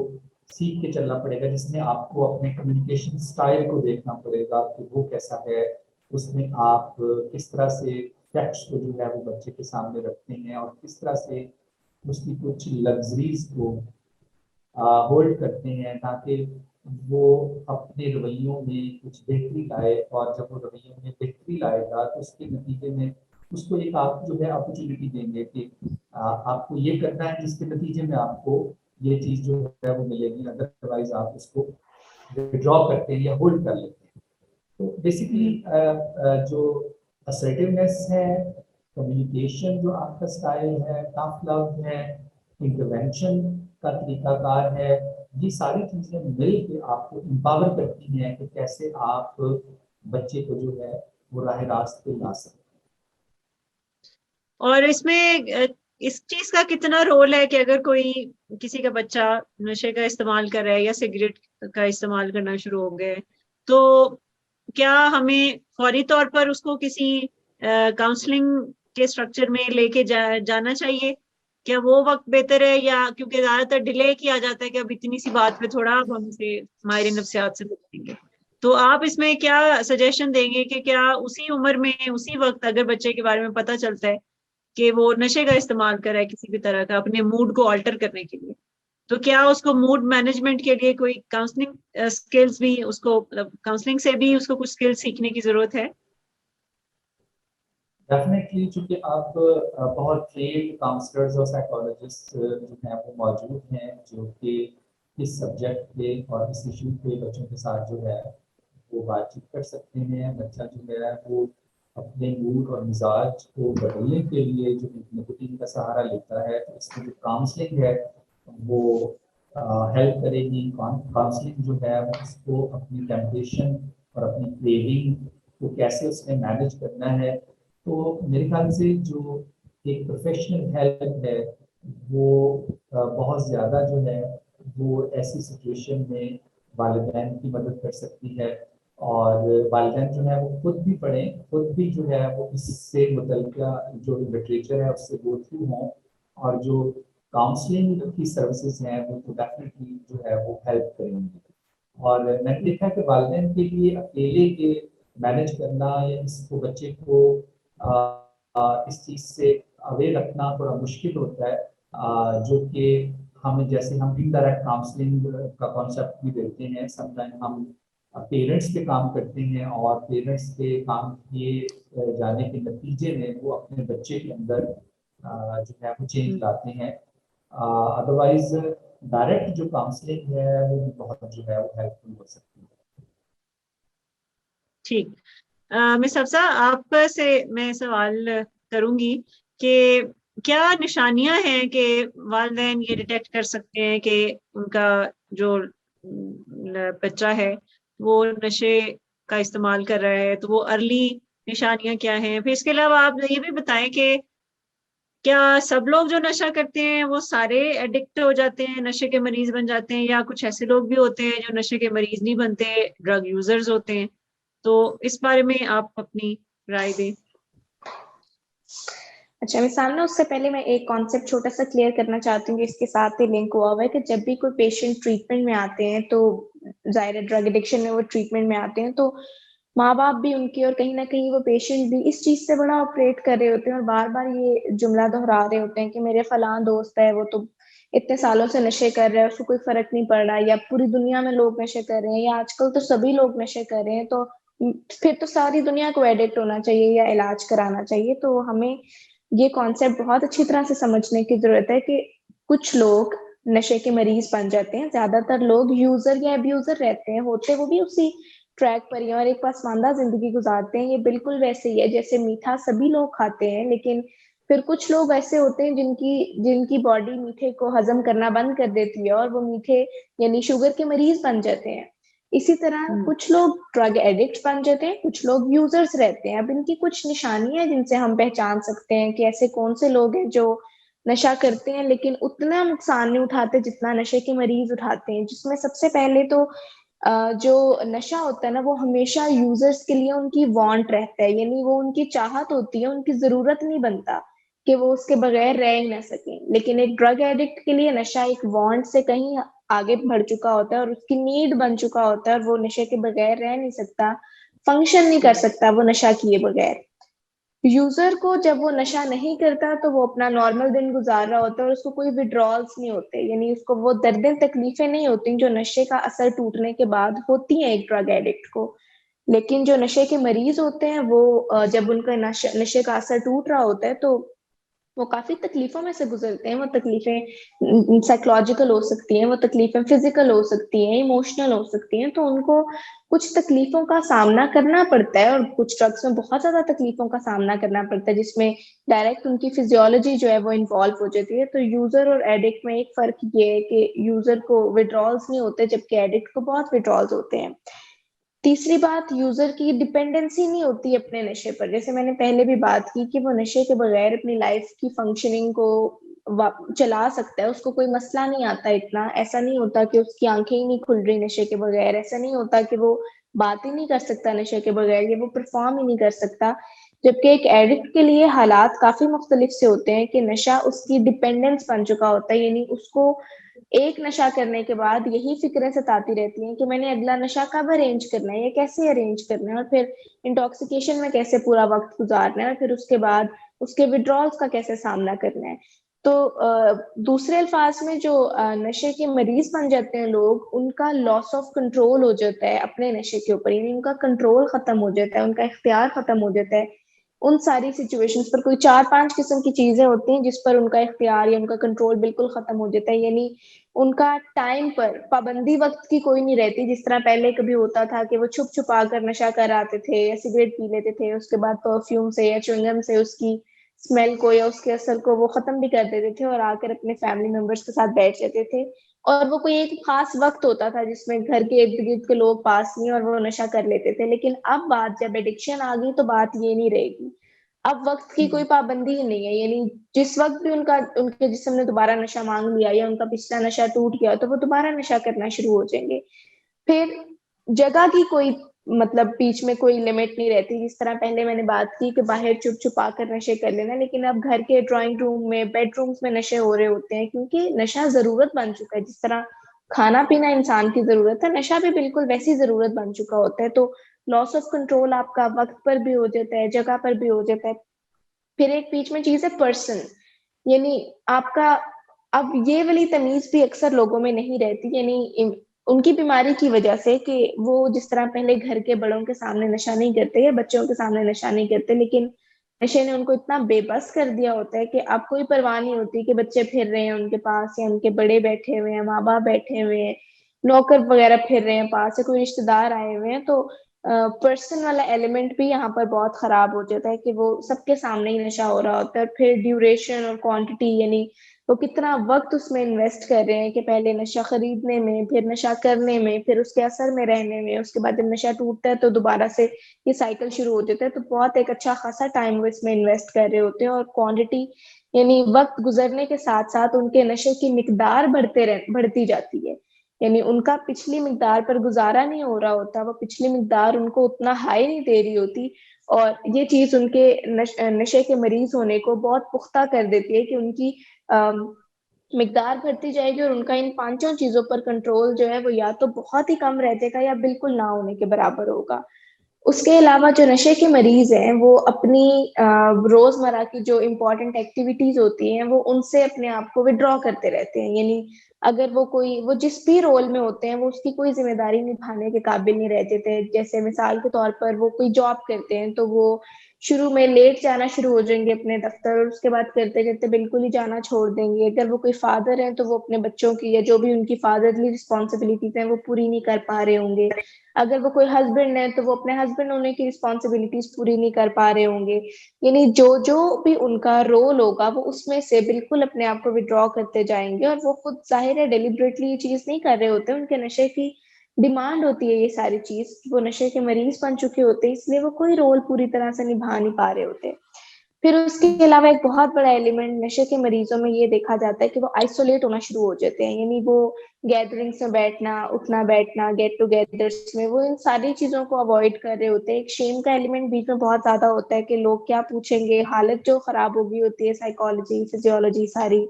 सीख के चलना पड़ेगा, जिसमें आपको अपने कम्युनिकेशन स्टाइल को देखना पड़ेगा कि वो कैसा है, उसमें आप किस तरह से फैक्ट्स को जो है वो बच्चे के सामने रखते हैं और किस तरह से उसकी कुछ लग्जरीज को होल्ड करते हैं, ताकि वो अपने रवैयों में कुछ बेहतरी लाए। और जब वो रवैयों में बेहतरी लाएगा तो उसके नतीजे में उसको एक आप जो है अपॉर्चुनिटी देंगे कि आपको ये करना है, जिसके नतीजे में आपको ये चीज़ जो है वो मिलेगी, अदरवाइज आप उसको विड्रॉ करते हैं या होल्ड कर लेते हैं। तो बेसिकली जो असर्टिवनेस है, कम्युनिकेशन जो आपका स्टाइल है, टफ लव है, इंटरवेंशन का तरीकाकार है, ये सारी चीजें मिल के आपको एम्पावर करती हैं कि कैसे आप बच्चे को जो है वो राह रास्त पे ला सकते हैं। और इसमें इस चीज का कितना रोल है कि अगर कोई किसी का बच्चा नशे का इस्तेमाल कर रहा है या सिगरेट का इस्तेमाल करना शुरू हो गए, तो क्या हमें फौरी तौर पर उसको किसी काउंसलिंग के स्ट्रक्चर में लेके जाना चाहिए? क्या वो वक्त बेहतर है, या क्योंकि ज्यादातर डिले किया जाता है कि अब इतनी सी बात पे थोड़ा हम उनसे माहिर नफ्सियात से पूछेंगे, तो आप इसमें क्या सजेशन देंगे कि क्या उसी उम्र में उसी वक्त अगर बच्चे के बारे में पता चलता है कि वो नशे का इस्तेमाल कर रहा है किसी भी तरह का अपने मूड को ऑल्टर करने के लिए, तो क्या उसको मूड मैनेजमेंट के लिए कोई काउंसलिंग स्किल्स भी उसको, मतलब काउंसलिंग से भी उसको कुछ स्किल्स सीखने की जरूरत है? डेफिनेटली, चूंकि आप बहुत ट्रेन्ड काउंसलर्स और साइकोलॉजिस्ट जो हैं वो मौजूद हैं, जो कि इस सब्जेक्ट पे और इस इशू पे बच्चों के साथ जो है वो बातचीत कर सकते हैं। बच्चा जो है वो अपने मूड और मिजाज को बदलने के लिए जो निकोटीन का सहारा लेता है, तो इसमें जो काउंसलिंग है वो हेल्प करेगी। काउंसलिंग जो है उसको अपनी टेम्पटेशन और अपनी क्रेविंग को कैसे उसने मैनेज करना है। तो मेरे ख्याल से जो एक प्रोफेशनल हेल्प है वो बहुत ज़्यादा जो है वो ऐसी सिचुएशन में वालिदैन की मदद कर सकती है। और वालिदैन जो है वो खुद भी पढ़ें, खुद भी जो है वो इससे मुतल्लिका जो लिटरेचर है उससे गो थ्रू हों, और जो काउंसलिंग की सर्विसेज हैं वो तो डेफिनेटली जो है वो हेल्प करेंगी। और मैंने देखा कि वालिदैन के लिए अकेले ये मैनेज करना या इसको बच्चे को इस चीज़ से अवेयर रखना थोड़ा मुश्किल होता है, जो कि हम जैसे हम इनडायरेक्ट काउंसलिंग का कॉन्सेप्ट भी देते हैं। समटाइम हम पेरेंट्स पे काम करते हैं और पेरेंट्स पे काम किए जाने के नतीजे में वो अपने बच्चे के अंदर जो है वो चेंज लाते हैं। अदरवाइज डायरेक्ट जो काउंसलिंग है वो भी बहुत जो है वो हेल्पफुल हो सकती है। ठीक। मिस हफ्सा, आप से मैं सवाल करूंगी कि क्या निशानियां हैं कि वालिदैन ये डिटेक्ट कर सकते हैं कि उनका जो बच्चा है वो नशे का इस्तेमाल कर रहा है, तो वो अर्ली निशानियां क्या हैं? फिर इसके अलावा आप ये भी बताएं कि क्या सब लोग जो नशा करते हैं वो सारे एडिक्ट हो जाते हैं, नशे के मरीज बन जाते हैं, या कुछ ऐसे लोग भी होते हैं जो नशे के मरीज नहीं बनते, ड्रग यूजर्स होते हैं? तो इस बारे में आप अपनी राय दें। अच्छा, मैं सामने उससे पहले मैं एक कॉन्सेप्ट छोटा सा क्लियर करना चाहती हूँ, इसके साथ ही लिंक हुआ हुआ है कि जब भी कोई पेशेंट ट्रीटमेंट में आते हैं तो जाहिर है ड्रग एडिक्शन में वो ट्रीटमेंट में आते हैं, तो माँ बाप भी उनके और कहीं ना कहीं वो पेशेंट भी इस चीज से बड़ा ऑपरेट कर रहे होते हैं और बार बार ये जुमला दोहरा रहे होते हैं कि मेरे फलां दोस्त है वो तो इतने सालों से नशे कर रहे हैं, उसको कोई फर्क नहीं पड़ रहा, या पूरी दुनिया में लोग नशे कर रहे हैं, या आजकल तो सभी लोग नशे कर रहे हैं, तो फिर तो सारी दुनिया को एडिक्ट होना चाहिए या इलाज कराना चाहिए। तो हमें ये कॉन्सेप्ट बहुत अच्छी तरह से समझने की जरूरत है कि कुछ लोग नशे के मरीज बन जाते हैं, ज्यादातर लोग यूजर या अब्यूजर रहते हैं, होते वो भी उसी ट्रैक पर ही और एक पसमानदा जिंदगी गुजारते हैं। ये बिल्कुल वैसे ही है जैसे मीठा सभी लोग खाते हैं, लेकिन फिर कुछ लोग ऐसे होते हैं जिनकी बॉडी मीठे को हजम करना बंद कर देती है और वो मीठे यानी शुगर के मरीज बन जाते हैं। इसी तरह कुछ लोग ड्रग एडिक्ट बन जाते हैं, कुछ लोग यूजर्स रहते हैं। अब इनकी कुछ निशानियां हैं जिनसे हम पहचान सकते हैं कि ऐसे कौन से लोग हैं जो नशा करते हैं लेकिन उतना नुकसान नहीं उठाते जितना नशे के मरीज उठाते हैं। जिसमें सबसे पहले तो जो नशा होता है ना वो हमेशा यूजर्स के लिए उनकी वांट रहता है, यानी वो उनकी चाहत होती है, उनकी जरूरत नहीं बनता कि वो उसके बगैर रह ही ना सके। लेकिन एक ड्रग एडिक्ट के लिए नशा एक वांट से कहीं आगे बढ़ चुका होता है और उसकी नीड बन चुका होता है और वो नशे के बगैर रह नहीं सकता, फंक्शन नहीं कर सकता वो नशा किए बगैर। यूजर को जब वो नशा नहीं करता तो वो अपना नॉर्मल दिन गुजार रहा होता है और उसको कोई विड्रॉल्स नहीं होते, यानी उसको वो दर्दें तकलीफें नहीं होती जो नशे का असर टूटने के बाद होती हैं एक ड्रग एडिक्ट को। लेकिन जो नशे के मरीज होते हैं वो जब उनका नशे का असर टूट रहा होता है तो वो काफी तकलीफों में से गुजरते हैं। वो तकलीफें साइकोलॉजिकल हो सकती हैं, वो तकलीफें फिजिकल हो सकती हैं, इमोशनल हो सकती हैं, तो उनको कुछ तकलीफों का सामना करना पड़ता है और कुछ ड्रग्स में बहुत ज्यादा तकलीफों का सामना करना पड़ता है जिसमें डायरेक्ट उनकी फिजियोलॉजी जो है वो इन्वॉल्व हो जाती है। तो यूजर और एडिक्ट में एक फर्क ये है कि यूजर को विड्रॉल्स नहीं होते जबकि एडिक्ट को बहुत विड्रॉल्स होते हैं। तीसरी बात, यूजर की डिपेंडेंसी नहीं होती अपने नशे पर। जैसे मैंने पहले भी बात की कि वो नशे के बगैर अपनी लाइफ की फंक्शनिंग को चला सकता है, उसको कोई मसला नहीं आता इतना। ऐसा नहीं होता कि उसकी आंखें ही नहीं खुल रही नशे के बगैर, ऐसा नहीं होता कि वो बात ही नहीं कर सकता नशे के बगैर, या वो परफॉर्म ही नहीं कर सकता। जबकि एक एडिक्ट के लिए हालात काफी मुख्तलिफ से होते हैं कि नशा उसकी डिपेंडेंस बन चुका होता है, यानी उसको एक नशा करने के बाद यही फिक्रें सताती रहती हैं कि मैंने अगला नशा कब अरेंज करना है, या कैसे अरेंज करना है, और फिर इंटॉक्सिकेशन में कैसे पूरा वक्त गुजारना है, और फिर उसके बाद उसके विड्रॉल्स का कैसे सामना करना है। तो दूसरे अल्फाज में जो नशे के मरीज बन जाते हैं लोग, उनका लॉस ऑफ कंट्रोल हो जाता है अपने नशे के ऊपर, यानी उनका कंट्रोल खत्म हो जाता है, उनका इख्तियार खत्म हो जाता है। उन सारी सिचुएशंस पर कोई 4-5 किस्म की चीजें होती हैं जिस पर उनका इख्तियार या उनका कंट्रोल बिल्कुल खत्म हो जाता है, यानी उनका टाइम पर पाबंदी वक्त की कोई नहीं रहती। जिस तरह पहले कभी होता था कि वो छुप छुपा कर नशा कर आते थे या सिगरेट पी लेते थे, उसके बाद परफ्यूम से या च्युइंगम से उसकी स्मेल को या उसके असर को वो खत्म भी कर देते थे और आकर अपने फैमिली मेंबर्स के साथ बैठ जाते थे। और वो कोई एक खास वक्त होता था जिसमें घर के इर्द गिर्द के लोग पास नहीं और वो नशा कर लेते थे। लेकिन अब बात जब एडिक्शन आ गई तो बात ये नहीं रहेगी। अब वक्त की कोई पाबंदी ही नहीं है, यानी जिस वक्त भी उनके जिस्म ने दोबारा नशा मांग लिया या उनका पिछला नशा टूट गया तो वो दोबारा नशा करना शुरू हो जाएंगे। फिर जगह की कोई मतलब बीच में कोई लिमिट नहीं रहती। जिस तरह पहले मैंने बात की कि बाहर चुप छुपा कर नशे कर लेना, लेकिन अब घर के ड्राइंग रूम में, बेडरूम्स में नशे हो रहे होते हैं, क्योंकि नशा जरूरत बन चुका है। जिस तरह खाना पीना इंसान की जरूरत है, नशा भी बिल्कुल वैसी जरूरत बन चुका होता है। तो लॉस ऑफ कंट्रोल आपका वक्त पर भी हो जाता है, जगह पर भी हो जाता है। फिर एक बीच में चीज है पर्सन, यानी आपका अब ये वाली तमीज भी अक्सर लोगों में नहीं रहती, यानी उनकी बीमारी की वजह से कि वो जिस तरह पहले घर के बड़ों के सामने नशा नहीं करते या बच्चों के सामने नशा नहीं करते, लेकिन नशे ने उनको इतना बेबस कर दिया होता है कि अब कोई परवाह नहीं होती कि बच्चे फिर रहे हैं उनके पास या उनके बड़े बैठे हुए हैं, माँ बाप बैठे हुए हैं, नौकर वगैरह फिर रहे हैं पास, या कोई रिश्तेदार आए हुए हैं। तो पर्सन वाला एलिमेंट भी यहाँ पर बहुत खराब हो जाता है कि वो सबके सामने ही नशा हो रहा होता है। और फिर ड्यूरेशन और क्वांटिटी, यानी वो कितना वक्त उसमें इन्वेस्ट कर रहे हैं कि पहले नशा खरीदने में, फिर नशा करने में, फिर उसके असर में रहने में, उसके बाद जब नशा टूटता है तो दोबारा से ये साइकिल शुरू हो जाता है। तो बहुत एक अच्छा खासा टाइम वो इसमें इन्वेस्ट कर रहे होते हैं। और क्वांटिटी यानी वक्त गुजरने के साथ साथ उनके नशे की मिकदार बढ़ती जाती है। यानी उनका पिछली मिकदार पर गुजारा नहीं हो रहा होता, वो पिछली मिकदार उनको उतना हाई नहीं दे रही होती। और ये चीज उनके नशे के मरीज होने को बहुत पुख्ता कर देती है कि उनकी मिकदार बढ़ती जाएगी और उनका इन पांचों चीजों पर कंट्रोल जो है वो या तो बहुत ही कम रह जाएगा या बिल्कुल ना होने के बराबर होगा। उसके अलावा जो नशे के मरीज हैं वो अपनी रोजमर्रा की जो इम्पोर्टेंट एक्टिविटीज होती हैं वो उनसे अपने आप को विड्रॉ करते रहते हैं। यानी अगर वो जिस भी रोल में होते हैं वो उसकी कोई जिम्मेदारी निभाने के काबिल नहीं रहते थे। जैसे मिसाल के तौर पर वो कोई जॉब करते हैं तो वो शुरू में लेट जाना शुरू हो जाएंगे अपने दफ्तर, और उसके बाद करते करते बिल्कुल ही जाना छोड़ देंगे। अगर वो कोई फादर है तो वो अपने बच्चों की या जो भी उनकी फादरली रिस्पॉन्सिबिलिटीज हैं वो पूरी नहीं कर पा रहे होंगे। अगर वो कोई हस्बैंड है तो वो अपने हस्बैंड होने की रिस्पॉन्सिबिलिटीज पूरी नहीं कर पा रहे होंगे। यानी जो जो भी उनका रोल होगा वो उसमें से बिल्कुल अपने आप को विड्रॉ करते जाएंगे। और वो खुद जाहिर है डेलिबरेटली ये चीज नहीं कर रहे होते, उनके नशे की डिमांड होती है ये सारी चीज, वो नशे के मरीज बन चुके होते हैं, इसलिए वो कोई रोल पूरी तरह से निभा नहीं पा रहे होते। फिर उसके अलावा एक बहुत बड़ा एलिमेंट नशे के मरीजों में ये देखा जाता है कि वो आइसोलेट होना शुरू हो जाते हैं। यानी वो गैदरिंग्स में बैठना, उठना बैठना, गेट टुगेदर्स में, वो इन सारी चीजों को अवॉइड कर रहे होते हैं। एक शेम का एलिमेंट बीच में बहुत ज्यादा होता है कि लोग क्या पूछेंगे, हालत जो खराब हो गई होती है, साइकोलॉजी फिजियोलॉजी सारी।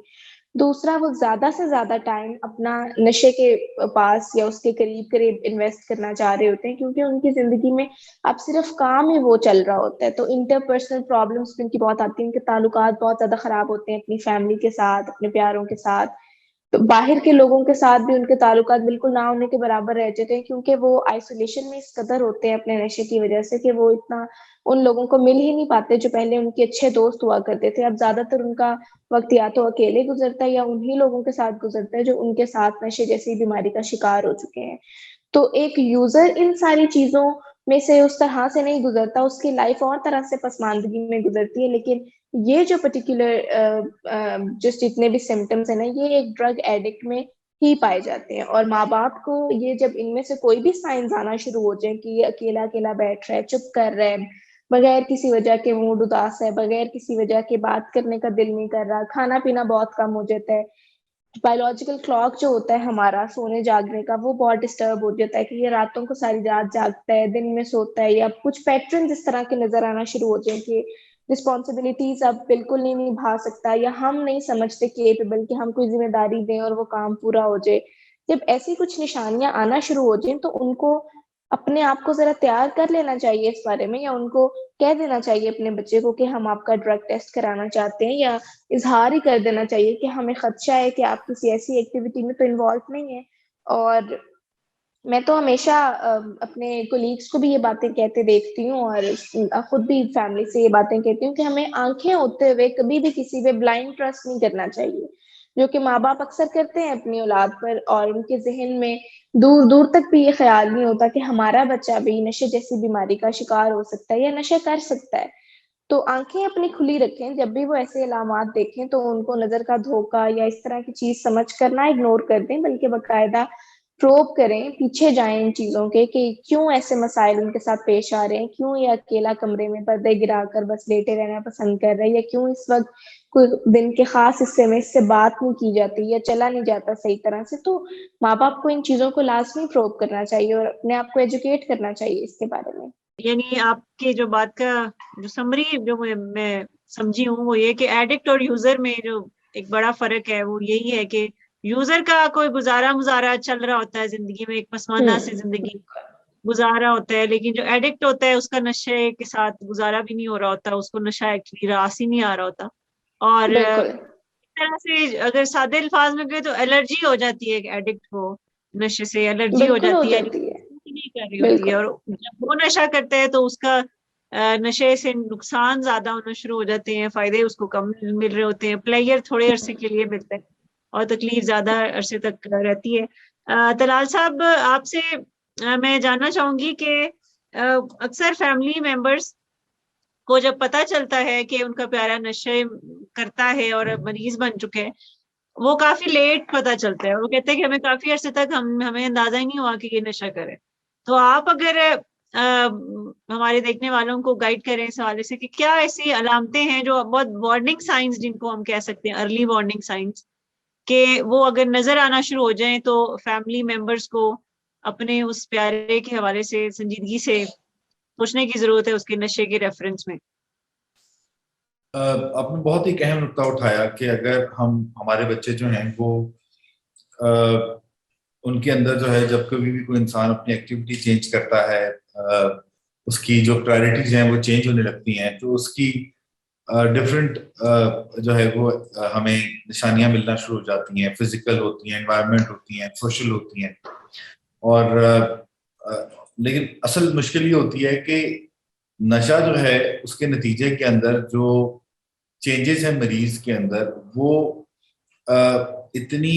दूसरा, वो ज्यादा से ज्यादा टाइम अपना नशे के पास या उसके करीब करीब इन्वेस्ट करना चाह रहे होते हैं, क्योंकि उनकी जिंदगी में अब सिर्फ काम ही वो चल रहा होता है। तो इंटरपर्सनल प्रॉब्लम्स भी उनकी बहुत आती हैं, उनके ताल्लुकात बहुत ज्यादा खराब होते हैं अपनी फैमिली के साथ, अपने प्यारों के साथ। तो बाहर के लोगों के साथ भी उनके ताल्लुकात बिल्कुल ना होने के बराबर रह जाते हैं, क्योंकि वो आइसोलेशन में इस कदर होते हैं अपने नशे की वजह से कि वो इतना उन लोगों को मिल ही नहीं पाते जो पहले उनके अच्छे दोस्त हुआ करते थे। अब ज्यादातर उनका वक्त या तो अकेले गुजरता है या उन्हीं लोगों के साथ गुजरता है जो उनके साथ नशे जैसी बीमारी का शिकार हो चुके हैं। तो एक यूजर इन सारी चीजों में से उस तरह से नहीं गुजरता, उसकी लाइफ और तरह से पसमानदगी में गुजरती है। लेकिन ये जो पर्टिकुलर जिस जितने भी सिम्टम्स है ना, ये एक ड्रग एडिक्ट में ही पाए जाते हैं। और माँ बाप को ये जब इनमें से कोई भी साइंस आना शुरू हो जाए कि ये अकेला अकेला बैठ रहा है, चुप कर रहा है, बगैर किसी वजह के मूड उदास है, बगैर किसी वजह के बात करने का दिल नहीं कर रहा, खाना पीना बहुत कम हो जाता है, बायोलॉजिकल क्लॉक जो होता है हमारा सोने जागने का वो बहुत डिस्टर्ब हो जाता है कि ये रातों को सारी रात जागता है, दिन में सोता है, या कुछ पैटर्न इस तरह के नजर आना शुरू हो जाए कि रिस्पॉन्सिबिलिटीज अब बिल्कुल नहीं निभा सकता, या हम नहीं समझते केपेबल कि हम कोई जिम्मेदारी दें और वो काम पूरा हो जाए। जब ऐसी कुछ निशानियां आना शुरू हो जाए तो उनको अपने आप को जरा तैयार कर लेना चाहिए इस बारे में, या उनको कह देना चाहिए अपने बच्चे को कि हम आपका ड्रग टेस्ट कराना चाहते हैं, या इजहार ही कर देना चाहिए कि हमें खदशा है कि आप किसी ऐसी एक्टिविटी में तो इन्वॉल्व नहीं है। और मैं तो हमेशा अपने कोलीग्स को भी ये बातें कहते देखती हूँ और खुद भी फैमिली से ये बातें कहती हूँ कि हमें आंखें होते हुए कभी भी किसी पे ब्लाइंड ट्रस्ट नहीं करना चाहिए, जो कि माँ बाप अक्सर करते हैं अपनी औलाद पर। और उनके जहन में दूर दूर तक भी ये ख्याल नहीं होता कि हमारा बच्चा भी नशे जैसी बीमारी का शिकार हो सकता है या नशे कर सकता है। तो आंखें अपनी खुली रखें, जब भी वो ऐसे अलामात देखें तो उनको नजर का धोखा या इस तरह की चीज समझ कर ना इग्नोर कर दें, बल्कि बकायदा प्रोब करें, पीछे जाएं इन चीजों के कि क्यों ऐसे मसाइल उनके साथ पेश आ रहे हैं, क्यों ये अकेला कमरे में पर्दे गिराकर बस लेटे रहना पसंद कर रहे हैं, या क्यों इस वक्त कोई दिन के खास हिस्से में इससे बात नहीं की जाती या चला नहीं जाता सही तरह से। तो माँ बाप को इन चीजों को लाजमी प्रोब करना चाहिए और अपने आप को एजुकेट करना चाहिए इसके बारे में। यानी आपके जो बात का जो समरी जो मैं समझी हूँ वो ये कि एडिक्ट और यूजर में जो एक बड़ा फर्क है वो यही है कि यूजर का कोई गुजारा मुजारा चल रहा होता है जिंदगी में, एक पसमानदा से जिंदगी गुजार रहा होता है, लेकिन जो एडिक्ट होता है उसका नशे के साथ गुजारा भी नहीं हो रहा होता, उसको नशा एक्चुअली रास ही नहीं आ रहा होता। और बिल्कुल इस तरह से अगर सादे अल्फाज में कहे तो एलर्जी हो जाती है, एक एडिक्ट को नशे से एलर्जी हो बिल्कुल हो जाती है, जाती है। नहीं कर रही होती है। और जब वो नशा करता है तो उसका नशे से नुकसान ज्यादा होना शुरू हो जाते हैं, फायदे उसको कम मिल रहे होते हैं, प्लेयर थोड़े अरसे के लिए मिलता है और तकलीफ ज्यादा अरसे तक रहती है। तलाल साहब, आपसे मैं जानना चाहूंगी कि अक्सर फैमिली मेंबर्स को जब पता चलता है कि उनका प्यारा नशे करता है और मरीज बन चुके हैं, वो काफी लेट पता चलता है, वो कहते हैं कि हमें काफी अरसे तक हमें अंदाजा ही नहीं हुआ कि ये नशा करे। तो आप अगर हमारे देखने वालों को गाइड करें इस हवाले से कि क्या ऐसी अलामतें हैं जो बहुत वार्निंग साइंस जिनको हम कह सकते हैं, अर्ली वार्निंग साइंस, कि वो अगर नजर आना शुरू हो जाएं तो फैमिली मेंबर्स को अपने उस प्यारे के हवाले से संजीदगी से सोचने की जरूरत है उसके नशे के रेफरेंस में। आपने बहुत ही अहम नुकता उठाया कि अगर हम हमारे बच्चे जो हैं वो उनके अंदर जो है जब कभी भी कोई इंसान अपनी एक्टिविटी चेंज करता है, उसकी जो प्रायोरिटीज हैं वो चेंज होने लगती हैं, तो उसकी डिफरेंट जो है वो हमें निशानियां मिलना शुरू हो जाती हैं, फिजिकल होती हैं, एनवायरनमेंट होती हैं, सोशल होती हैं। और लेकिन असल मुश्किल ये होती है कि नशा जो है उसके नतीजे के अंदर जो चेंजेस हैं मरीज के अंदर वो इतनी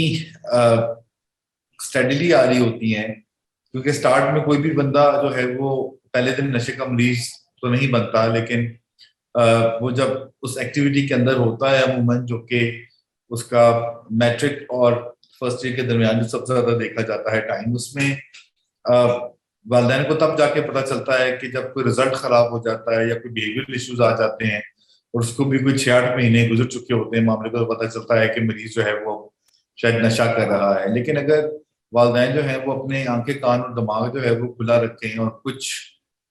स्टेडीली आ रही होती हैं, क्योंकि स्टार्ट में कोई भी बंदा जो है वो पहले दिन नशे का मरीज तो नहीं बनता, लेकिन वो जब उस एक्टिविटी के अंदर होता है अमूमन, जो कि उसका मैट्रिक और फर्स्ट ईयर के दरमियान जो सबसे ज्यादा देखा जाता है टाइम, उसमें वालिदैन को तब जाके पता चलता है कि जब कोई रिजल्ट खराब हो जाता है या कोई बिहेवियरल इश्यूज आ जाते हैं और उसको भी कोई 6-8 महीने गुजर चुके होते हैं मामले को, तो पता चलता है कि मरीज जो है वो शायद नशा कर रहा है। लेकिन अगर वालिदैन जो है वो अपने आंखें कान और दिमाग जो है वो खुला रखें और कुछ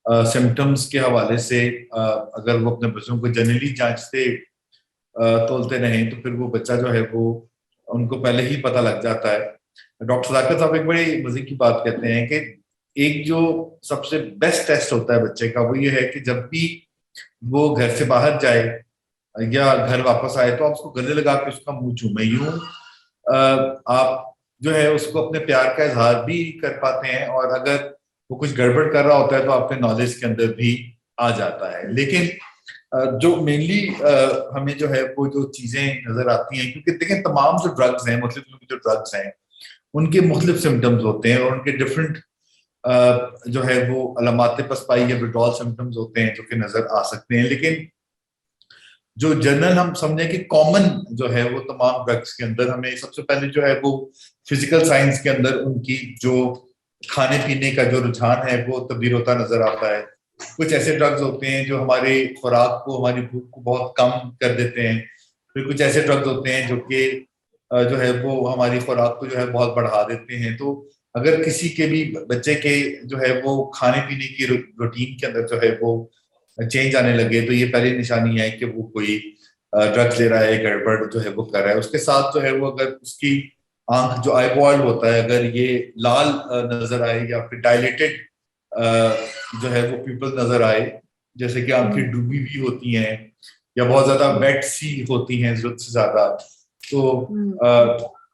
सिम्टम्स के हवाले से अगर वो अपने बच्चों को जनरली जांचते तोलते रहें तो फिर वो बच्चा जो है वो उनको पहले ही पता लग जाता है। डॉक्टर सदाकत साहब एक बड़ी मजे की बात कहते हैं कि एक जो सबसे बेस्ट टेस्ट होता है बच्चे का वो ये है कि जब भी वो घर से बाहर जाए या घर वापस आए तो आप उसको गले लगा के उसका मुंह चूमे, यूं आप जो है उसको अपने प्यार का इजहार भी कर पाते हैं, और अगर वो कुछ गड़बड़ कर रहा होता है तो आपके नॉलेज के अंदर भी आ जाता है। लेकिन जो मेनली हमें जो है वो जो चीजें नजर आती हैं, क्योंकि देखें तमाम जो ड्रग्स हैं, मुख्तलिफ जो ड्रग्स हैं उनके मुख्तलिफ सिम्टम्स होते हैं और उनके डिफरेंट जो है वो अलामात पसपाई या विड्रॉल सिम्टम्स होते हैं जो कि नजर आ सकते हैं। लेकिन जो जनरल हम समझें कि कॉमन जो है वो तमाम ड्रग्स के अंदर हमें सबसे पहले जो है वो फिजिकल साइंस के अंदर उनकी जो खाने पीने का जो रुझान है वो तब्दील होता नजर आता है। कुछ ऐसे ड्रग्स होते हैं जो हमारे खुराक को, हमारी भूख को बहुत कम कर देते हैं, फिर कुछ ऐसे ड्रग्स होते हैं जो कि जो है वो हमारी खुराक को जो है बहुत बढ़ा देते हैं। तो अगर किसी के भी बच्चे के जो है वो खाने पीने की रूटीन के अंदर जो है वो चेंज आने लगे तो ये पहली निशानी है कि वो कोई ड्रग्स ले रहा है, गड़बड़ जो है वो कर रहा है। उसके साथ जो है वो अगर उसकी आंख जो आईबॉल होता है अगर ये लाल नजर आए या फिर डायलेटेड जो है वो प्यूपल नजर आए, जैसे कि आंखें डूबी हुई होती हैं या बहुत ज्यादा वेट सी होती हैं जरूरत से ज्यादा, तो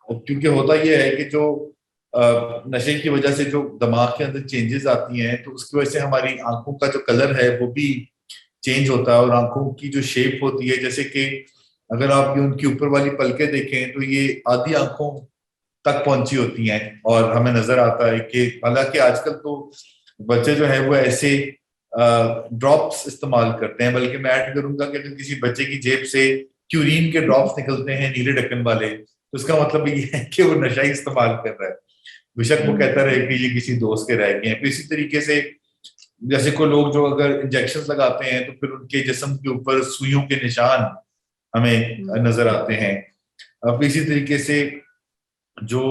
क्योंकि होता ये है कि जो नशे की वजह से जो दिमाग के अंदर चेंजेस आती हैं तो उसकी वजह से हमारी आंखों का जो कलर है वो भी चेंज होता है और आंखों की जो शेप होती है, जैसे कि अगर आप उनकी ऊपर वाली पलकें देखें तो ये आधी आंखों तक पहुंची होती हैं और हमें नजर आता है कि हालांकि आजकल तो बच्चे जो है वो ऐसे ड्रॉप्स इस्तेमाल करते हैं, बल्कि मैं ऐड करूंगा कि अगर किसी बच्चे की जेब से क्यूरीन के ड्रॉप्स निकलते हैं नीले ढक्कन वाले, तो उसका मतलब ये है कि वो नशा ही इस्तेमाल कर रहा है, बेशक वो कहता रहे कि ये किसी दोस्त के रह गए हैं। तो इसी तरीके से जैसे कोई लोग जो अगर इंजेक्शन लगाते हैं तो फिर उनके जिस्म के ऊपर सुइयों के निशान हमें नजर आते हैं। अब इसी तरीके से जो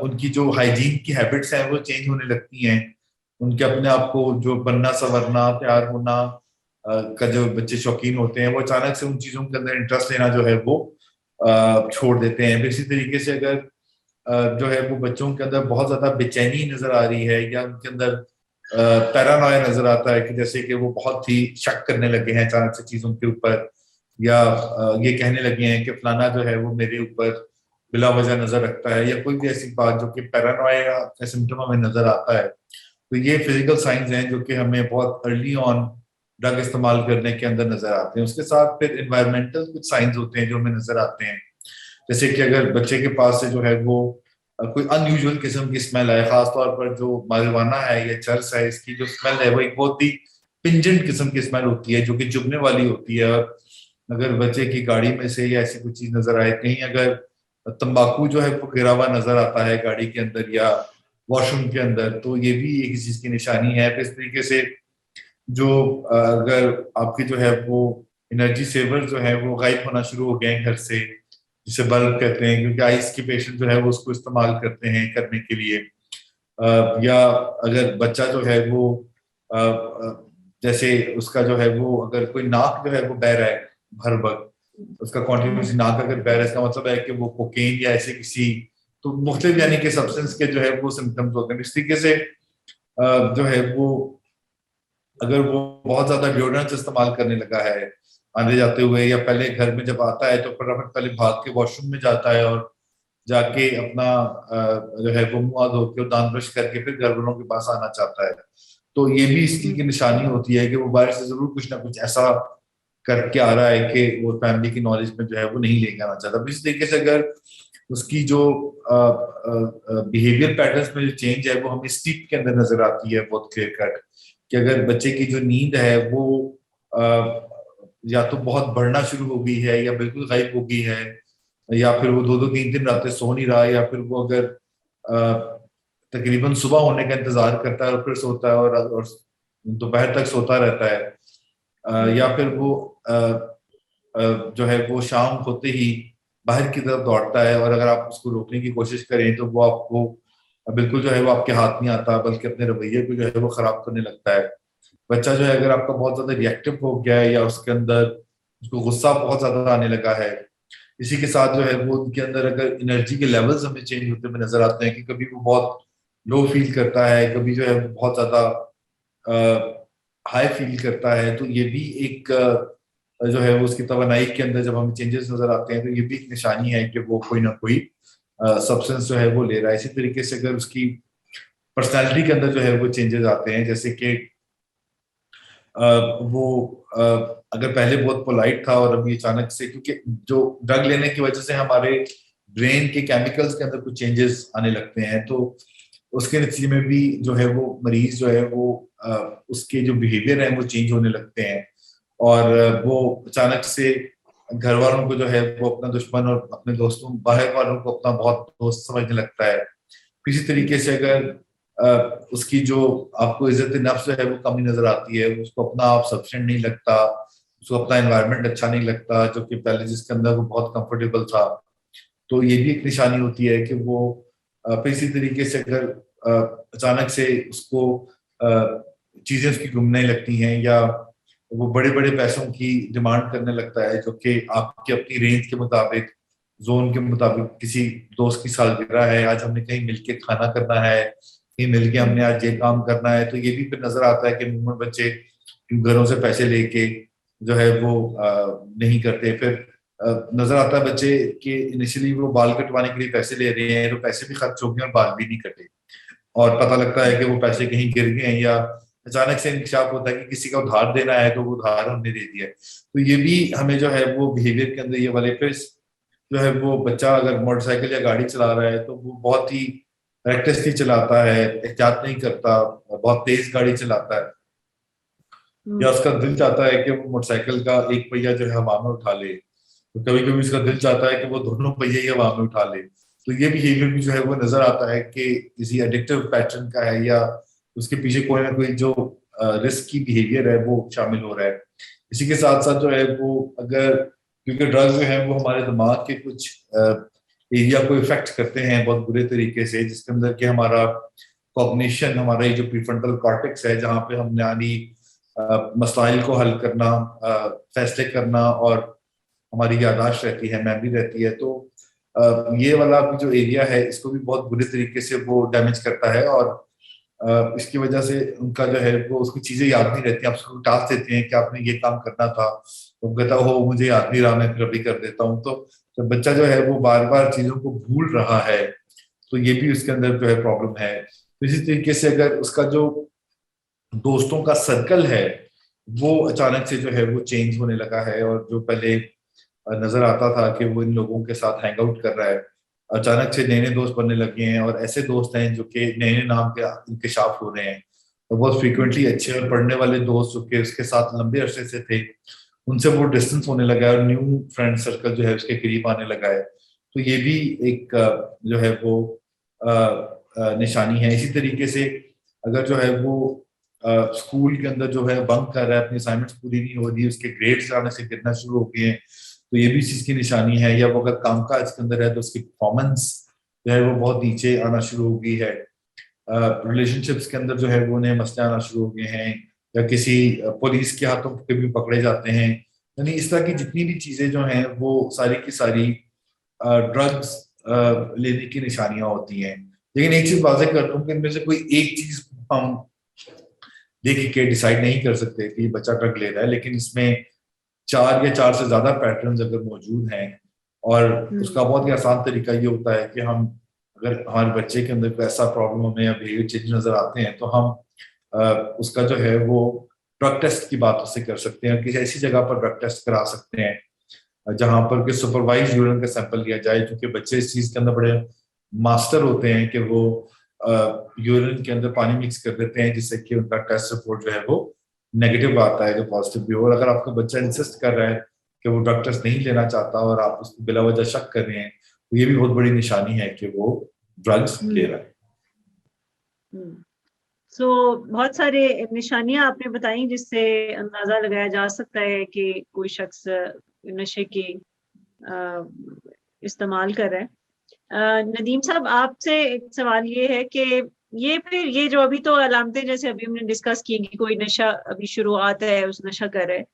उनकी जो हाइजीन की हैबिट्स हैं वो चेंज होने लगती हैं, उनके अपने आप को जो बनना संवरना तैयार होना का जो बच्चे शौकीन होते हैं वो अचानक से उन चीजों के अंदर इंटरेस्ट लेना जो है वो छोड़ देते हैं। इसी तरीके से अगर जो है वो बच्चों के अंदर बहुत ज्यादा बेचैनी नजर आ रही है या उनके अंदर पैरानोया नजर आता है कि जैसे कि वो बहुत ही शक करने लगे हैं अचानक से चीजों के ऊपर, या ये कहने लगे हैं कि फलाना जो है वो मेरे ऊपर बिला वजह नजर रखता है, या कोई भी ऐसी बात जो कि पैरानोया का सिम्टम हमें नजर आता है, तो ये फिजिकल साइंस हैं जो कि हमें बहुत अर्ली ऑन ड्रग इस्तेमाल करने के अंदर नजर आते हैं। उसके साथ फिर एनवायरमेंटल कुछ साइंस होते हैं जो हमें नजर आते हैं, जैसे कि अगर बच्चे के पास से जो है वो कोई अनयूजुअल किस्म की स्मेल है, खासतौर पर जो मारिजुआना है या चर्स है, इसकी जो स्मेल है वो एक बहुत ही पिंजेंट किस्म की स्मेल होती है जो कि चुभने वाली होती है। और अगर बच्चे की गाड़ी में से या ऐसी कोई चीज नजर आए, कहीं अगर तंबाकू जो है वो गिरा हुआ नजर आता है गाड़ी के अंदर या वॉशरूम के अंदर, तो ये भी एक चीज की निशानी है। फिर इस तरीके से जो अगर आपकी जो है वो एनर्जी सेवर जो है वो गायब होना शुरू हो गए हैं घर से, जिसे बल्ब कहते हैं, क्योंकि आइस की पेशेंट जो है वो उसको इस्तेमाल करते हैं करने के लिए, या अगर बच्चा जो है वो जैसे उसका जो है वो अगर कोई नाक जो है वो बह रहा है हर वक्त, उसका कॉन्टिन्यूस नाक अगर बह रहा है, इसका मतलब है कि वो कोकेन या ऐसे किसी तो मुख्तलिफ यानी कि सब्सटेंस के जो है वो सिम्टम्स होते हैं। इस तरीके से जो है वो अगर वो बहुत ज्यादा डिओड्रेंट इस्तेमाल करने लगा है आने जाते हुए, या पहले घर में जब आता है तो फटाफट पहले भाग के वॉशरूम में जाता है और जाके अपना जो है वो मुंह धो के दांत ब्रश करके फिर घर वालों के पास आना चाहता है, तो ये भी इसकी की निशानी होती है कि वो बाहर से जरूर कुछ ना कुछ ऐसा करके आ रहा है कि वो फैमिली की नॉलेज में जो है वो नहीं लेके आना चाहता। इस तरीके से अगर उसकी जो बिहेवियर पैटर्न्स में जो चेंज है वो हमें स्लीप के अंदर नजर आती है बहुत क्लियर कट, कि अगर बच्चे की जो नींद है वो या तो बहुत बढ़ना शुरू हो गई है या बिल्कुल गायब हो गई है, या फिर वो 2-2 3-3 रातें सो नहीं रहा है, या फिर वो अगर तकरीबन सुबह होने का इंतजार करता है और फिर सोता है और दोपहर तक सोता रहता है, या फिर वो जो है वो शाम होते ही बाहर की तरफ दौड़ता है और अगर आप उसको रोकने की कोशिश करें तो वो आपको बिल्कुल जो है वो आपके हाथ नहीं आता, बल्कि अपने रवैये को जो है वो खराब करने लगता है। बच्चा जो है अगर आपका बहुत ज्यादा रिएक्टिव हो गया है या उसके अंदर उसको गुस्सा बहुत ज्यादा आने लगा है, इसी के साथ जो है वो उनके अंदर अगर एनर्जी के लेवल्स हमें चेंज होते हुए नजर आते हैं कि कभी वो बहुत लो फील करता है, कभी जो है बहुत ज्यादा हाई फील करता है, तो ये भी एक जो है वो उसकी तवानाई के अंदर जब हमें चेंजेस नजर आते हैं तो ये भी एक निशानी है कि वो कोई ना कोई सब्सटेंस जो है वो ले रहा है। इसी तरीके से अगर उसकी पर्सनालिटी के अंदर जो है वो चेंजेस आते हैं, जैसे कि वो अगर पहले बहुत पोलाइट था और अभी अचानक से, क्योंकि जो ड्रग लेने की वजह से हमारे ब्रेन के केमिकल्स के अंदर कुछ चेंजेस आने लगते हैं, तो उसके नतीजे में भी जो है वो मरीज जो है वो उसके जो बिहेवियर है वो चेंज होने लगते हैं और वो अचानक से घर वालों को जो है वो अपना दुश्मन और अपने दोस्तों बाहर वालों को अपना बहुत दोस्त समझने लगता है। इसी तरीके से अगर उसकी जो आपको इज्जत नफ्स जो है वो कमी नजर आती है, उसको अपना आप सफिशिएंट नहीं लगता, उसको अपना एनवायरनमेंट अच्छा नहीं लगता जो कि पहले जिसके अंदर वो बहुत कंफर्टेबल था, तो ये भी एक निशानी होती है कि वो इसी तरीके से अगर अचानक से उसको चीजें उसकी घूमने लगती हैं या वो बड़े बड़े पैसों की डिमांड करने लगता है जो कि आपकी अपनी रेंज के मुताबिक, जोन के मुताबिक, किसी दोस्त की सालगिरह है, आज हमने कहीं मिलके खाना करना है, कहीं मिलके हमने आज ये काम करना है, तो ये भी फिर नजर आता है कि बच्चे घरों से पैसे लेके जो है वो नहीं करते। फिर नजर आता है बच्चे कि इनिशियली वो बाल कटवाने के लिए पैसे ले रहे हैं तो पैसे भी खर्च हो गए और बाल भी नहीं कटे, और पता लगता है कि वो पैसे कहीं गिर गए हैं या अचानक से इंकशाफ होता है कि किसी का उधार देना है तो वो उधार हमने दे दिया है। तो ये भी हमें जो है वो बिहेवियर के अंदर ये वाले फिर जो है वो बच्चा अगर मोटरसाइकिल या गाड़ी चला रहा है तो वो बहुत ही रेक्लेसली चलाता है, एहतियात नहीं करता, बहुत तेज गाड़ी चलाता है, या उसका दिल चाहता है कि वो मोटरसाइकिल का एक पहिया जो है हवा में उठा ले, तो कभी कभी उसका दिल चाहता है कि वो दोनों पहिए ही हवा में उठा ले। तो ये बिहेवियर भी जो है वो नजर आता है कि किसी एडिक्टिव पैटर्न का है, या उसके पीछे कोई ना कोई जो रिस्की बिहेवियर है वो शामिल हो रहा है। इसी के साथ साथ जो है वो अगर, क्योंकि ड्रग्स जो है वो हमारे दिमाग के कुछ एरिया को इफेक्ट करते हैं बहुत बुरे तरीके से, जिसके अंदर कि हमारा कॉग्निशन, हमारा ये जो प्रीफ्रंटल कॉर्टेक्स है, जहाँ पे हम यानी मसाइल को हल करना, फैसले करना, और हमारी याददाश्त रहती है, मेमोरी रहती है, तो ये वाला भी जो एरिया है इसको भी बहुत बुरे तरीके से वो डैमेज करता है। और इसकी वजह से उनका जो है वो उसकी चीजें याद नहीं रहती। आप उसको टास्क देते हैं कि आपने ये काम करना था, तो कहता हो मुझे याद नहीं रहा, मैं फिर अभी कर देता हूँ। तो जब बच्चा जो है वो बार बार चीजों को भूल रहा है, तो ये भी उसके अंदर जो है प्रॉब्लम है। तो इसी तरीके से अगर उसका जो दोस्तों का सर्कल है वो अचानक से जो है वो चेंज होने लगा है, और जो पहले नजर आता था कि वो इन लोगों के साथ हैंग आउट कर रहा है, अचानक से नए नए दोस्त बनने लगे हैं, और ऐसे दोस्त हैं जो कि नए नए नाम के इंकशाफ हो रहे हैं। तो बहुत फ्रीक्वेंटली अच्छे और पढ़ने वाले दोस्त जो कि उसके साथ लंबे अरसे से थे, उनसे वो डिस्टेंस होने लगा है, और न्यू फ्रेंड सर्कल जो है उसके करीब आने लगा है। तो ये भी एक जो है वो निशानी है। इसी तरीके से अगर जो है वो स्कूल के अंदर जो है बंक कर रहा है, अपनी असाइनमेंट्स पूरी नहीं हो रही, उसके ग्रेड्स आने से गिरना शुरू हो गए हैं, तो ये भी इस चीज की निशानी है। या वो अगर कामकाज के अंदर है तो उसकी परफॉर्मेंस जो है वो बहुत नीचे आना शुरू हो गई है। रिलेशनशिप्स के अंदर जो है वो नए मसले आना शुरू हो गए हैं, या किसी पुलिस के हाथों पे भी पकड़े जाते हैं। यानी इस तरह की जितनी भी चीजें जो हैं वो सारी की सारी ड्रग्स लेने की निशानियां होती हैं। लेकिन एक चीज वाज़ेह कर दूं कि इनमें से कोई एक चीज हम देख के डिसाइड नहीं कर सकते कि बच्चा ड्रग ले रहा है, लेकिन इसमें 4 या 4 से ज्यादा पैटर्न्स अगर मौजूद हैं, और उसका बहुत ही आसान तरीका ये होता है कि हम, अगर हमारे बच्चे के अंदर कोई ऐसा प्रॉब्लम हमें या बिहेवियर चेंज नजर आते हैं, तो हम उसका जो है वो ड्रग टेस्ट की बात उससे कर सकते हैं। किसी ऐसी जगह पर ड्रग टेस्ट करा सकते हैं जहां पर कि सुपरवाइज यूरिन का सैंपल लिया जाए, क्योंकि बच्चे इस चीज के अंदर बड़े मास्टर होते हैं कि वो यूरिन के अंदर पानी मिक्स कर देते हैं, जिससे कि उनका टेस्ट रिपोर्ट जो है वो नेगेटिव आता है, जो पॉजिटिव भी हो। और अगर आपका बच्चा इंसिस्ट कर रहा है कि वो ड्रग टेस्ट नहीं लेना चाहता और आप उसको बिला वजह शक कर रहे हैं, तो ये भी बहुत बड़ी निशानी है कि वो ड्रग्स ले रहा है। सो बहुत सारे निशानियां आपने बताई जिससे अंदाजा लगाया जा सकता है कि कोई शख्स नशे की इस्तेमाल कर रहा है। नदीम साहब, आपसे एक सवाल ये है कि ये जो अभी तो अलामतें जैसे अभी हमने डिस्कस की कि कोई नशा अभी शुरुआत है, उस नशा कर रहा है,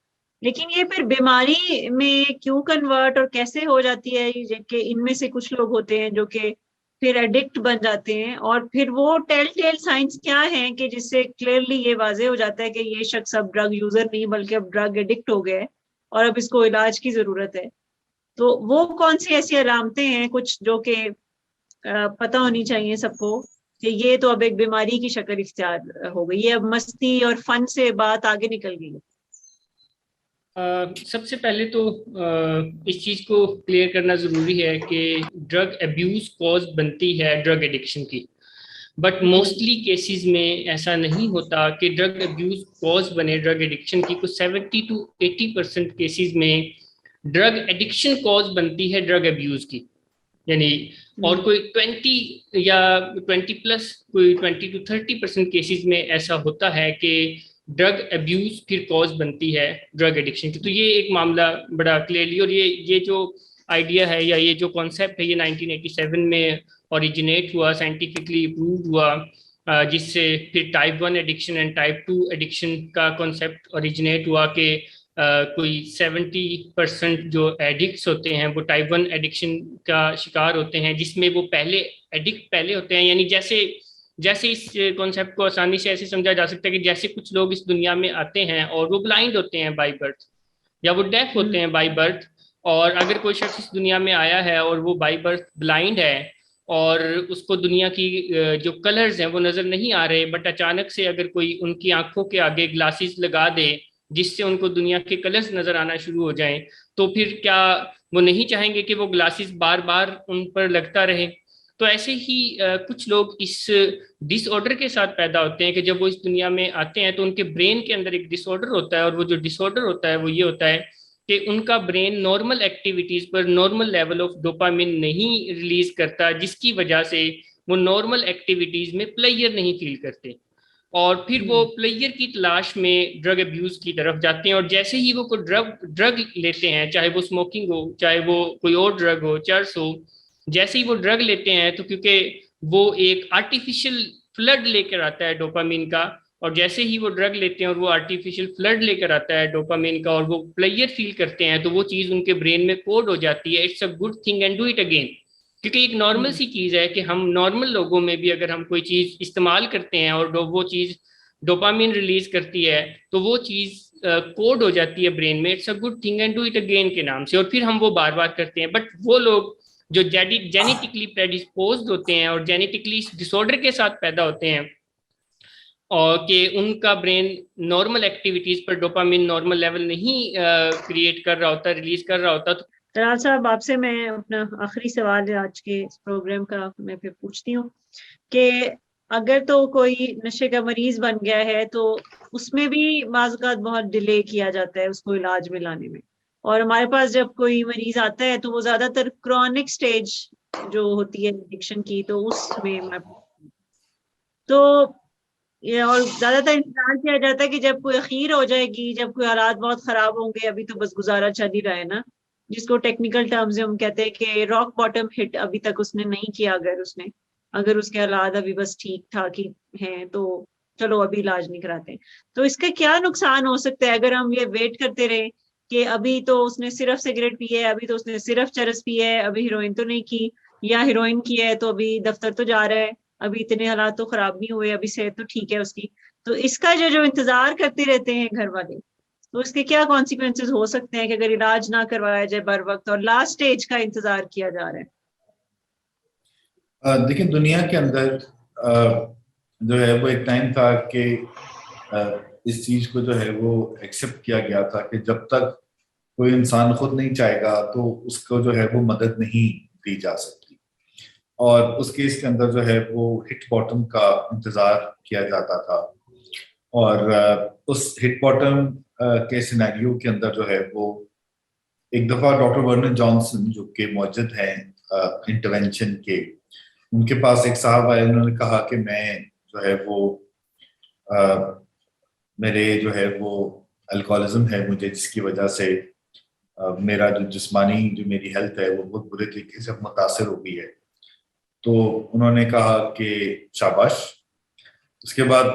लेकिन ये फिर बीमारी में क्यों कन्वर्ट और कैसे हो जाती है कि इनमें से कुछ लोग होते हैं जो कि फिर एडिक्ट बन जाते हैं, और फिर वो टेल साइंस क्या हैं कि जिससे क्लियरली ये वाजे हो जाता है कि ये शख्स अब ड्रग यूजर नहीं बल्कि अब ड्रग एडिक्ट हो गया है और अब इसको इलाज की जरूरत है। तो वो कौन सी ऐसी अलामतें हैं कुछ जो कि पता होनी चाहिए सबको कि ये तो अब एक बीमारी की शक्ल इख्तियार हो गई है, अब मस्ती और फन से बात आगे निकल गई है? सबसे पहले तो इस चीज़ को क्लियर करना ज़रूरी है कि ड्रग अब्यूज़ कॉज बनती है ड्रग एडिक्शन की, बट मोस्टली केसेस में ऐसा नहीं होता कि ड्रग अब्यूज़ कॉज बने ड्रग एडिक्शन की। कुछ 70 to 80% केसेस में ड्रग एडिक्शन कॉज बनती है ड्रग अब्यूज़ की, यानी और कोई 20 या 20+ कोई 20 to 30% केसेस में ऐसा होता है कि ड्रग अब्यूज फिर कॉज बनती है ड्रग एडिक्शन की। तो ये एक मामला बड़ा क्लियरली, और ये जो आइडिया है या ये जो कॉन्सेप्ट है ये 1987 में ओरिजिनेट हुआ, साइंटिफिकली प्रूव हुआ, जिससे फिर type 1 addiction and type 2 addiction का कॉन्सेप्ट ओरिजिनेट हुआ कि कोई 70% जो एडिक्ट्स होते हैं वो टाइप 1 एडिक्शन का शिकार होते हैं, जिसमें वो पहले होते हैं। यानी जैसे इस कॉन्सेप्ट को आसानी से ऐसे समझा जा सकता है कि जैसे कुछ लोग इस दुनिया में आते हैं और वो ब्लाइंड होते हैं बाय बर्थ, या वो डेफ होते हैं बाय बर्थ, और अगर कोई शख्स इस दुनिया में आया है और वो बाय बर्थ ब्लाइंड है और उसको दुनिया की जो कलर्स हैं वो नज़र नहीं आ रहे, बट अचानक से अगर कोई उनकी आंखों के आगे ग्लासेस लगा दे जिससे उनको दुनिया के कलर्स नज़र आना शुरू हो जाएं, तो फिर क्या वो नहीं चाहेंगे कि वो ग्लासेस बार बार उन पर लगता रहे? तो ऐसे ही कुछ लोग इस डिसऑर्डर के साथ पैदा होते हैं कि जब वो इस दुनिया में आते हैं तो उनके ब्रेन के अंदर एक डिसऑर्डर होता है, और वो जो डिसऑर्डर होता है वो ये होता है कि उनका ब्रेन नॉर्मल एक्टिविटीज पर नॉर्मल लेवल ऑफ डोपामिन नहीं रिलीज करता, जिसकी वजह से वो नॉर्मल एक्टिविटीज में प्लेजर नहीं फील करते, और फिर वो प्लेजर की तलाश में ड्रग अब्यूज की तरफ जाते हैं। और जैसे ही वो कोई ड्रग लेते हैं, चाहे वो स्मोकिंग हो, चाहे वो कोई और ड्रग हो, चर्स हो, जैसे ही वो ड्रग लेते हैं तो क्योंकि वो एक आर्टिफिशियल फ्लड लेकर आता है डोपामिन का, और जैसे ही वो ड्रग लेते हैं और वो आर्टिफिशियल फ्लड लेकर आता है डोपामिन का और वो प्लेजर फील करते हैं, तो वो चीज उनके ब्रेन में कोड हो जाती है, it's a good thing and do it again. क्योंकि एक नॉर्मल सी चीज है कि हम नॉर्मल लोगों में भी अगर हम कोई चीज इस्तेमाल करते हैं और वो चीज डोपामिन रिलीज करती है तो वो चीज कोड हो जाती है ब्रेन में, it's a good thing and do it again के नाम से, और फिर हम वो बार बार करते हैं। बट वो लोग जो जेनेटिकली प्रेडिस्पोज्ड होते हैं और जेनेटिकली इस डिसऑर्डर के साथ पैदा होते हैं और कि उनका ब्रेन नॉर्मल एक्टिविटीज पर डोपामिन नॉर्मल लेवल नहीं क्रिएट कर रहा होता, रिलीज कर रहा होता। तलाल साहब, आपसे मैं अपना आखिरी सवाल आज के इस प्रोग्राम का मैं फिर पूछती हूँ कि अगर तो कोई नशे का मरीज बन गया है तो उसमें भी बाज़-औक़ात बहुत डिले किया जाता है उसको इलाज में लाने में, और हमारे पास जब कोई मरीज आता है तो वो ज्यादातर क्रॉनिक स्टेज जो होती है एडिक्शन की, तो उसमें तो ये और ज्यादातर इंतजार किया जाता है कि जब कोई अखीर हो जाएगी, जब कोई हालात बहुत खराब होंगे, अभी तो बस गुजारा चल ही रहा है ना, जिसको टेक्निकल टर्म्स में हम कहते हैं कि रॉक बॉटम हिट अभी तक उसने नहीं किया। अगर उसके हालात अभी बस ठीक ठाक ही हैं तो चलो अभी इलाज नहीं कराते। तो इसका क्या नुकसान हो सकता है अगर हम ये वेट करते रहे कि अभी तो उसने सिर्फ सिगरेट पी है, अभी तो उसने सिर्फ चरस पी है, अभी हीरोइन तो नहीं की, या हीरोइन की है तो अभी दफ्तर तो जा रहा है, अभी इतने हालात तो खराब नहीं हुए, अभी सेहत तो ठीक है उसकी। तो इसका जो इंतजार करते रहते हैं घर वाले, तो इसके क्या कॉन्सिक्वेंसेस हो सकते हैं कि अगर इलाज ना करवाया जाए बर वक्त और लास्ट स्टेज का इंतजार किया जा रहा है? देखिए, दुनिया के अंदर जो है वो एक टाइम था कि इस चीज को जो है वो एक्सेप्ट किया गया था कि जब तक कोई इंसान खुद नहीं चाहेगा तो उसको जो है वो मदद नहीं दी जा सकती, और उस केस के अंदर जो है वो हिट बॉटम का इंतजार किया जाता था। और उस हिट बॉटम के सिनेरियो के अंदर जो है वो एक दफा डॉक्टर वर्नन जॉनसन जो कि मौजूद हैं इंटरवेंशन के, उनके पास एक साहब आए, उन्होंने कहा कि मैं जो है वो मेरे जो है वो अल्कोहलिज्म है मुझे, जिसकी वजह से मेरा जो जिस्मानी जो मेरी हेल्थ है वो बहुत बुरे तरीके से मुतासर हो गई है। तो उन्होंने कहा कि शाबाश। उसके बाद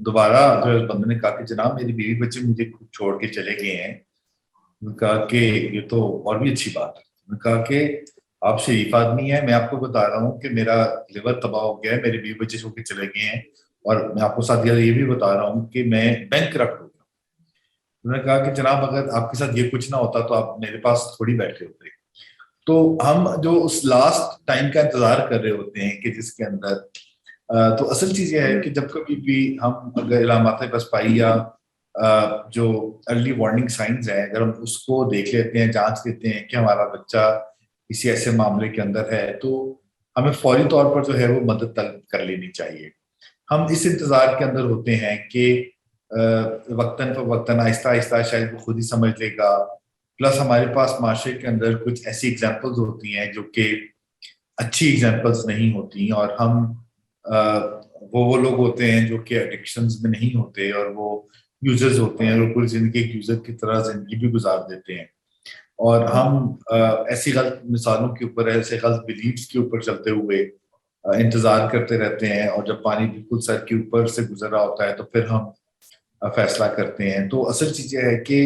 दोबारा जो है बंदे ने कहा कि जनाब मेरी बीवी बच्चे मुझे छोड़ के चले गए हैं। उन्होंने कहा कि ये तो और भी अच्छी बात है। उन्होंने कहा कि आप शरीफ आदमी है, मैं आपको बता रहा हूँ कि मेरा लिवर तबाह हो गया है, मेरे बीवी बच्चे छोड़ के चले गए हैं, और मैं आपको साथ ये भी बता रहा हूँ कि मैं बैंकरप्ट हो गया। उन्होंने कहा कि जनाब अगर आपके साथ ये कुछ ना होता तो आप मेरे पास थोड़ी बैठे होते। तो हम जो उस लास्ट टाइम का इंतजार कर रहे होते हैं कि जिसके अंदर तो असल चीज ये है कि जब कभी भी हम अगर इलामात बसपाई या जो अर्ली वार्निंग साइंस है, अगर हम उसको देख लेते हैं, जांच लेते हैं कि हमारा बच्चा किसी ऐसे मामले के अंदर है, तो हमें फौरी तौर पर जो है वो मदद तलब कर लेनी चाहिए। हम इस इंतजार के अंदर होते हैं कि वक्तन फवक्तन आहिस्ता आहिस्ता शायद वो खुद ही समझ लेगा। प्लस हमारे पास माशरे के अंदर कुछ ऐसी एग्जाम्पल्स होती हैं जो कि अच्छी एग्जाम्पल्स नहीं होती, और हम वो लोग होते हैं जो कि एडिक्शंस में नहीं होते और वो यूजर्स होते हैं और पूरी जिंदगी एक यूजर की तरह जिंदगी भी गुजार देते हैं। और हम ऐसी गलत मिसालों के ऊपर, ऐसे गलत बिलीव्स के ऊपर चलते हुए इंतजार करते रहते हैं, और जब पानी बिल्कुल सर के ऊपर से गुजर रहा होता है तो फिर हम फैसला करते हैं। तो असल चीज है कि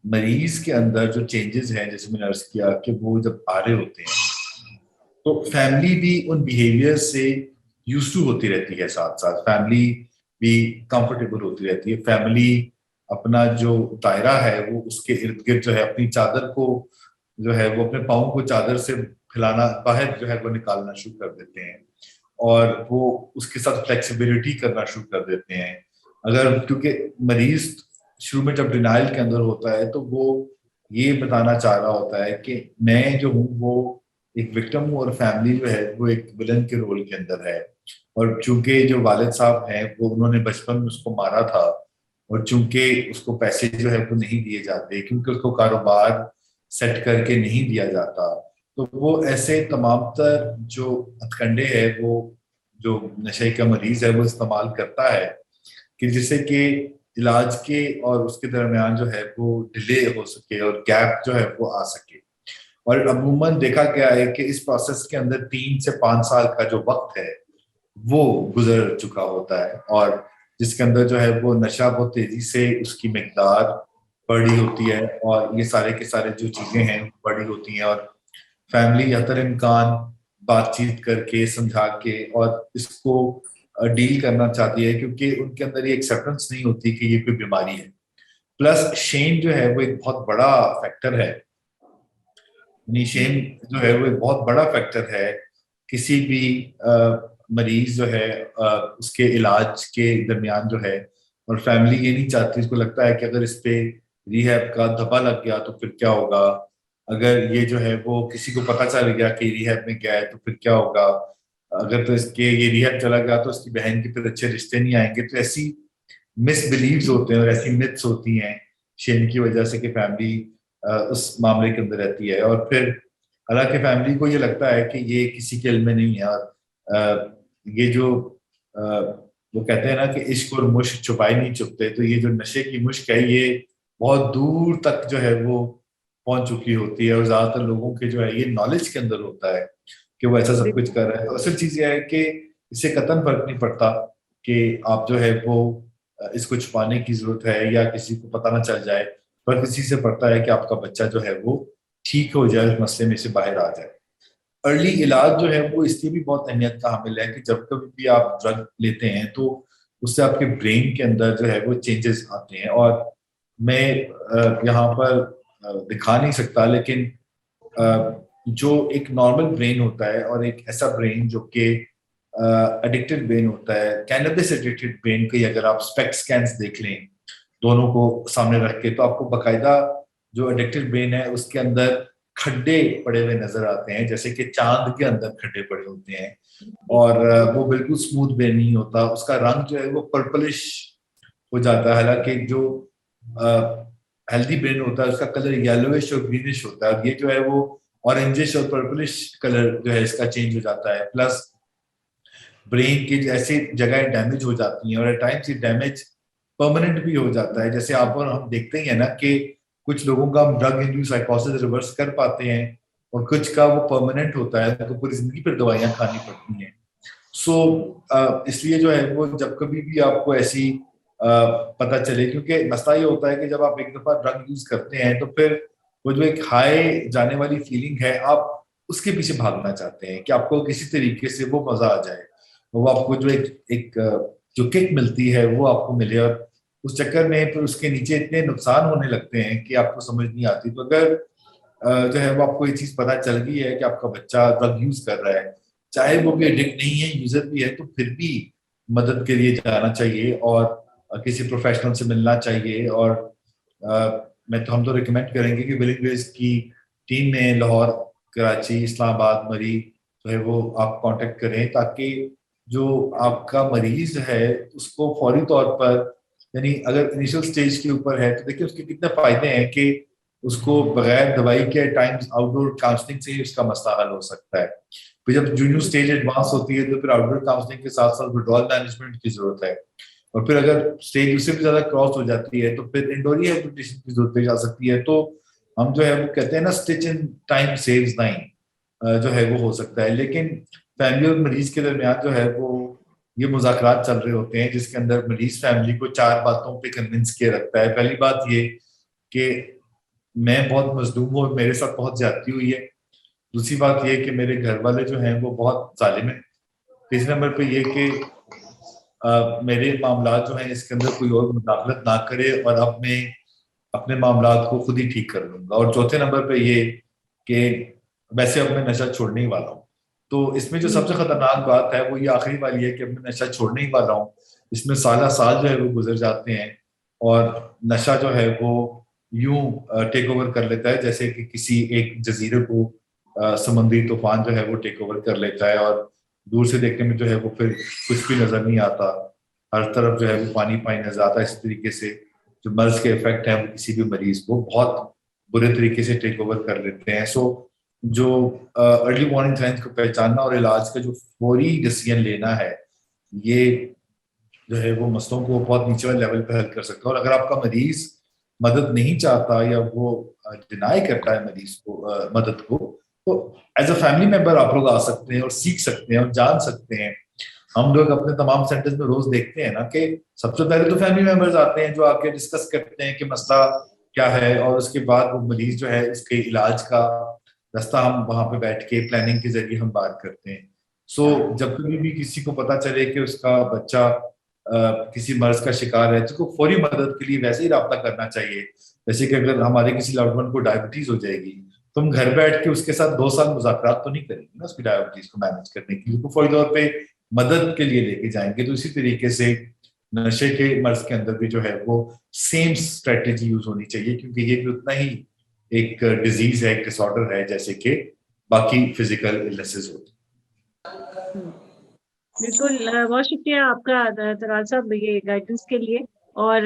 मरीज के अंदर जो चेंजेस हैं, जैसे मैंने अर्ज किया कि वो जब आ रहे होते हैं तो फैमिली भी उन बिहेवियर से यूज्ड टू होती रहती है, साथ साथ फैमिली भी कंफर्टेबल होती रहती है। फैमिली अपना जो दायरा है वो उसके इर्द गिर्द जो है अपनी चादर को जो है वो अपने पाँव को चादर से फैलाना, बाहर जो है वो निकालना शुरू कर देते हैं, और वो उसके साथ फ्लेक्सिबिलिटी करना शुरू कर देते हैं। अगर क्योंकि मरीज शुरू में जब डिनाइल के अंदर होता है तो वो ये बताना चाह रहा होता है कि मैं जो हूँ वो एक विक्टिम हूँ और फैमिली जो है वो एक विलन के रोल के अंदर है। और चूंकि जो वालिद साहब हैं वो उन्होंने बचपन में उसको मारा था, और चूंकि उसको पैसे जो है वो नहीं दिए जाते, क्योंकि उसको कारोबार सेट करके नहीं दिया जाता, तो वो ऐसे तमाम तर जो हथकंडे है वो जो नशे का मरीज है वो इस्तेमाल करता है कि जिससे कि इलाज के और उसके दरमियान जो है वो डिले हो सके और गैप जो है वो आ सके। और अमूमन देखा गया है कि इस प्रोसेस के अंदर 3 से 5 साल का जो वक्त है वो गुजर चुका होता है, और जिसके अंदर जो है वो नशा बहुत तेजी से उसकी मिकदार बढ़ी होती है, और ये सारे के सारे जो चीजें हैं बढ़ी होती हैं, और फैमिली हतर इम्कान बातचीत करके समझा के और इसको डील करना चाहती है, क्योंकि उनके अंदर ये एक्सेप्टेंस नहीं होती कि ये कोई बीमारी है। प्लस शेम जो है वो एक बहुत बड़ा फैक्टर है, शेम जो है वो एक बहुत बड़ा फैक्टर है किसी भी मरीज जो है उसके इलाज के दरमियान जो है। और फैमिली ये नहीं चाहती, उसको लगता है कि अगर इस पे रिहैब का धब्बा लग गया तो फिर क्या होगा, अगर ये जो है वो किसी को पता चल गया कि रिहैब में गया है तो फिर क्या होगा, अगर तो इसके ये रिहैब चला गया तो उसकी बहन के फिर अच्छे रिश्ते नहीं आएंगे। तो ऐसी मिसबिलीव्स होते हैं और ऐसी मिथ्स होती हैं शेम की वजह से कि फैमिली उस मामले के अंदर रहती है। और फिर हालांकि फैमिली को ये लगता है कि ये किसी के इल्म में नहीं है, और ये जो वो कहते हैं ना कि इश्क और मुश्क छुपाए नहीं छुपते, तो ये जो नशे की मुश्क है ये बहुत दूर तक जो है वो पहुंच चुकी होती है, और ज्यादातर लोगों के जो है ये नॉलेज के अंदर होता है कि वो ऐसा सब कुछ कर रहा है। असल चीज ये है कि इससे कतई फर्क नहीं पड़ता कि आप जो है वो इसको छुपाने की जरूरत है या किसी को पता ना चल जाए, पर किसी से पड़ता है कि आपका बच्चा जो है वो ठीक हो जाए, उस मसले में से बाहर आ जाए। अर्ली इलाज जो है वो इसलिए भी बहुत अहमियत का हामिल है कि जब कभी भी आप ड्रग लेते हैं तो उससे आपके ब्रेन के अंदर जो है वो चेंजेस आते हैं। और मैं यहाँ पर दिखा नहीं सकता, लेकिन जो एक नॉर्मल ब्रेन होता है और एक ऐसा ब्रेन जो कि एडिक्टेड ब्रेन होता है, कैनबिस एडिक्टेड ब्रेन की अगर आप स्पेक्ट स्कैन्स देख लें दोनों को सामने रख के, तो आपको बकायदा जो एडिक्टेड ब्रेन है उसके अंदर खड्डे पड़े हुए नजर आते हैं, जैसे कि चांद के अंदर खड्डे पड़े होते हैं, और वो बिल्कुल स्मूथ ब्रेन नहीं होता, उसका रंग जो है वो पर्पलिश हो जाता है। हालांकि जो हेल्दी ब्रेन होता है उसका कलर येलोइश और ग्रीनिश होता है, ये जो है वो ऑरेंजिश और पर्पलिश कलर जो है इसका चेंज हो जाता है। प्लस ब्रेन की ऐसी जगह डैमेज हो जाती हैं और एट टाइम्स ये डैमेज परमानेंट भी हो जाता है। जैसे आप और हम देखते ही है ना कि कुछ लोगों का हम ड्रग इंड्यूस साइकोसिस रिवर्स कर पाते हैं और कुछ का वो परमानेंट होता है, तो पूरी जिंदगी फिर दवाइयां खानी पड़ती हैं। इसलिए जो है वो जब कभी भी आपको ऐसी पता चले, क्योंकि मसला ये होता है कि जब आप एक दफा ड्रग यूज करते हैं तो फिर वो जो एक हाई जाने वाली फीलिंग है आप उसके पीछे भागना चाहते हैं कि आपको किसी तरीके से वो मजा आ जाए, वो आपको जो एक जो किक मिलती है वो आपको मिले, और उस चक्कर में फिर उसके नीचे इतने नुकसान होने लगते हैं कि आपको समझ नहीं आती। तो अगर जो है वो आपको ये चीज पता चल गई है कि आपका बच्चा ड्रग यूज कर रहा है, चाहे वो भी एडिक्ट नहीं है, यूजर भी है, तो फिर भी मदद के लिए जाना चाहिए और किसी प्रोफेशनल से मिलना चाहिए। और हम तो रिकमेंड करेंगे कि विलिंग वेज की टीम में लाहौर, कराची, इस्लामाबाद, मरी जो है वो आप कांटेक्ट करें, ताकि जो आपका मरीज है उसको फौरी तौर पर, यानी अगर इनिशियल स्टेज के ऊपर है तो देखिए उसके कितने फायदे हैं कि उसको बगैर दवाई के टाइम्स आउटडोर काउंसलिंग से ही उसका मसला हल हो सकता है। फिर जब जूनियर स्टेज एडवांस होती है तो फिर आउटडोर काउंसलिंग के साथ साथ विड्रॉल मैनेजमेंट की जरूरत है, और फिर अगर स्टेज उससे भी ज्यादा क्रॉस हो जाती है तो फिर इंडोर रिहैबिलिटेशन की जरूरत पेश आ सकती है। तो हम जो है वो कहते हैं ना, stitch in time saves nine जो है वो हो सकता है। लेकिन फैमिली और मरीज के दरमियान जो है वो ये मुज़ाकरात चल रहे होते हैं जिसके अंदर मरीज फैमिली को 4 बातों पे कन्विंस किए रखता है। पहली बात ये कि मैं बहुत मजलूम हूँ, मेरे साथ बहुत ज्यादती हुई है। दूसरी बात ये कि मेरे घर वाले जो हैं वो बहुत जालिम है। तीसरे नंबर पे ये कि मेरे मामला जो हैं इसके अंदर कोई और मुदाखलत ना करे और अब मैं अपने मामला को खुद ही ठीक कर लूंगा। और चौथे नंबर पे ये कि वैसे अब मैं नशा छोड़ने ही वाला हूँ। तो इसमें जो सबसे खतरनाक बात है वो ये आखिरी वाली है कि अब मैं नशा छोड़ने ही वाला हूँ। इसमें साल जो है वो गुजर जाते हैं और नशा जो है वो यूं टेक ओवर कर लेता है जैसे कि किसी एक जजीरे को समुद्री तूफान जो है वो टेक ओवर कर लेता है और दूर से देखने में जो है वो फिर कुछ भी नजर नहीं आता, हर तरफ जो है वो पानी पानी नजर आता। इस तरीके से जो मर्ज के इफेक्ट है वो किसी भी मरीज को बहुत बुरे तरीके से टेक ओवर कर लेते हैं। सो जो अर्ली वार्निंग साइंस को पहचानना और इलाज का जो फौरी डिसीजन लेना है, ये जो है वो मसलों को बहुत नीचे वाले लेवल पे हल कर सकता है। और अगर आपका मरीज मदद नहीं चाहता या वो डिनाई करता है मरीज को मदद को, तो एज अ फैमिली मेंबर आप लोग आ सकते हैं और सीख सकते हैं और जान सकते हैं। हम लोग अपने तमाम सेंटर्स में रोज देखते हैं ना कि सबसे पहले तो फैमिली मेंबर्स आते हैं जो आके डिस्कस करते हैं कि मसला क्या है, और उसके बाद वो मरीज जो है उसके इलाज का रास्ता हम वहां पे बैठ के प्लानिंग के जरिए हम बात करते हैं। सो जब कभी भी किसी को पता चले कि उसका बच्चा किसी मर्ज का शिकार है तो उसको फौरी मदद के लिए वैसे ही रब्ता करना चाहिए जैसे कि अगर हमारे किसी लव्ड वन को डायबिटीज हो जाएगी तो हम घर बैठ के उसके साथ 2 साल मुज़ाकरात तो नहीं करेंगे ना उसकी डायबिटीज को मैनेज करने के लिए, उसको फौरी तौर पे मदद के लिए लेके जाएंगे। तो इसी तरीके से नशे के मर्ज के अंदर भी जो है वो सेम स्ट्रेटेजी यूज होनी चाहिए, क्योंकि ये भी उतना ही एक डिजीज है, एक डिसऑर्डर है जैसे कि बाकी फिजिकल इलनेसेस होते हैं। बिल्कुल, बहुत शुक्रिया आपका तराल साहब ये गाइडेंस के लिए। और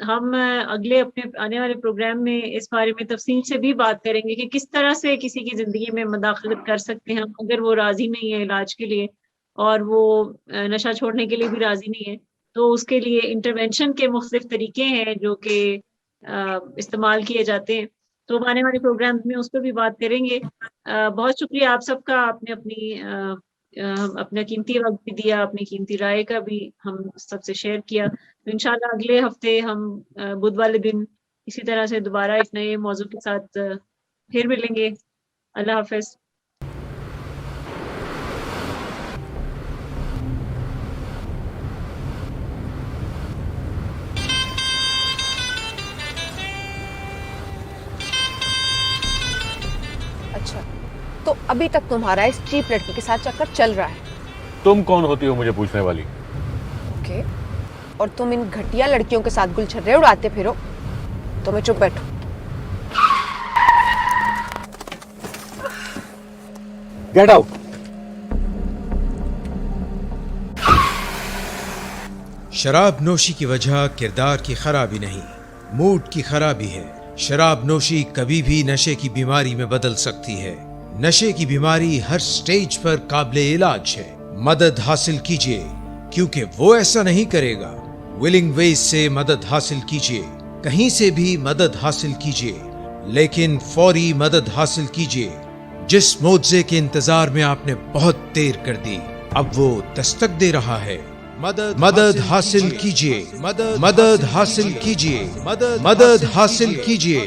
हम अगले अपने आने वाले प्रोग्राम में इस बारे में तफसील से भी बात करेंगे कि किस तरह से किसी की जिंदगी में मदाखलत कर सकते हैं अगर वो राजी नहीं है इलाज के लिए और वो नशा छोड़ने के लिए भी राजी नहीं है, तो उसके लिए इंटरवेंशन के मुख्तलिफ तरीके हैं जो कि इस्तेमाल किए जाते हैं। तो आने वाले प्रोग्राम में उस पर भी बात करेंगे। बहुत शुक्रिया आप सबका, आपने अपना कीमती वक्त भी दिया, अपनी कीमती राय का भी हम सबसे शेयर किया। तो इंशाल्लाह अगले हफ्ते हम बुध वाले दिन इसी तरह से दोबारा एक नए मौजू के साथ फिर मिलेंगे। अल्लाह हाफिज। अच्छा, तो अभी तक तुम्हारा इस चीप लड़की के साथ चक्कर चल रहा है? तुम कौन होती हो मुझे पूछने वाली? ओके, और तुम इन घटिया लड़कियों के साथ गुलछर्रे उड़ाते फिरो तो मैं चुप बैठूं? Get out. शराब नोशी की वजह किरदार की खराबी नहीं, मूड की खराबी है। शराब नोशी कभी भी नशे की बीमारी में बदल सकती है। नशे की बीमारी हर स्टेज पर काबिले इलाज है। मदद हासिल कीजिए, क्योंकि वो ऐसा नहीं करेगा। विलिंग वेज से मदद हासिल कीजिए, कहीं से भी मदद हासिल कीजिए, लेकिन फौरी मदद हासिल कीजिए। जिस मुआवजे के इंतजार में आपने बहुत देर कर दी, अब वो दस्तक दे रहा है। मदद हासिल कीजिए, मदद हासिल कीजिए, मदद हासिल कीजिए।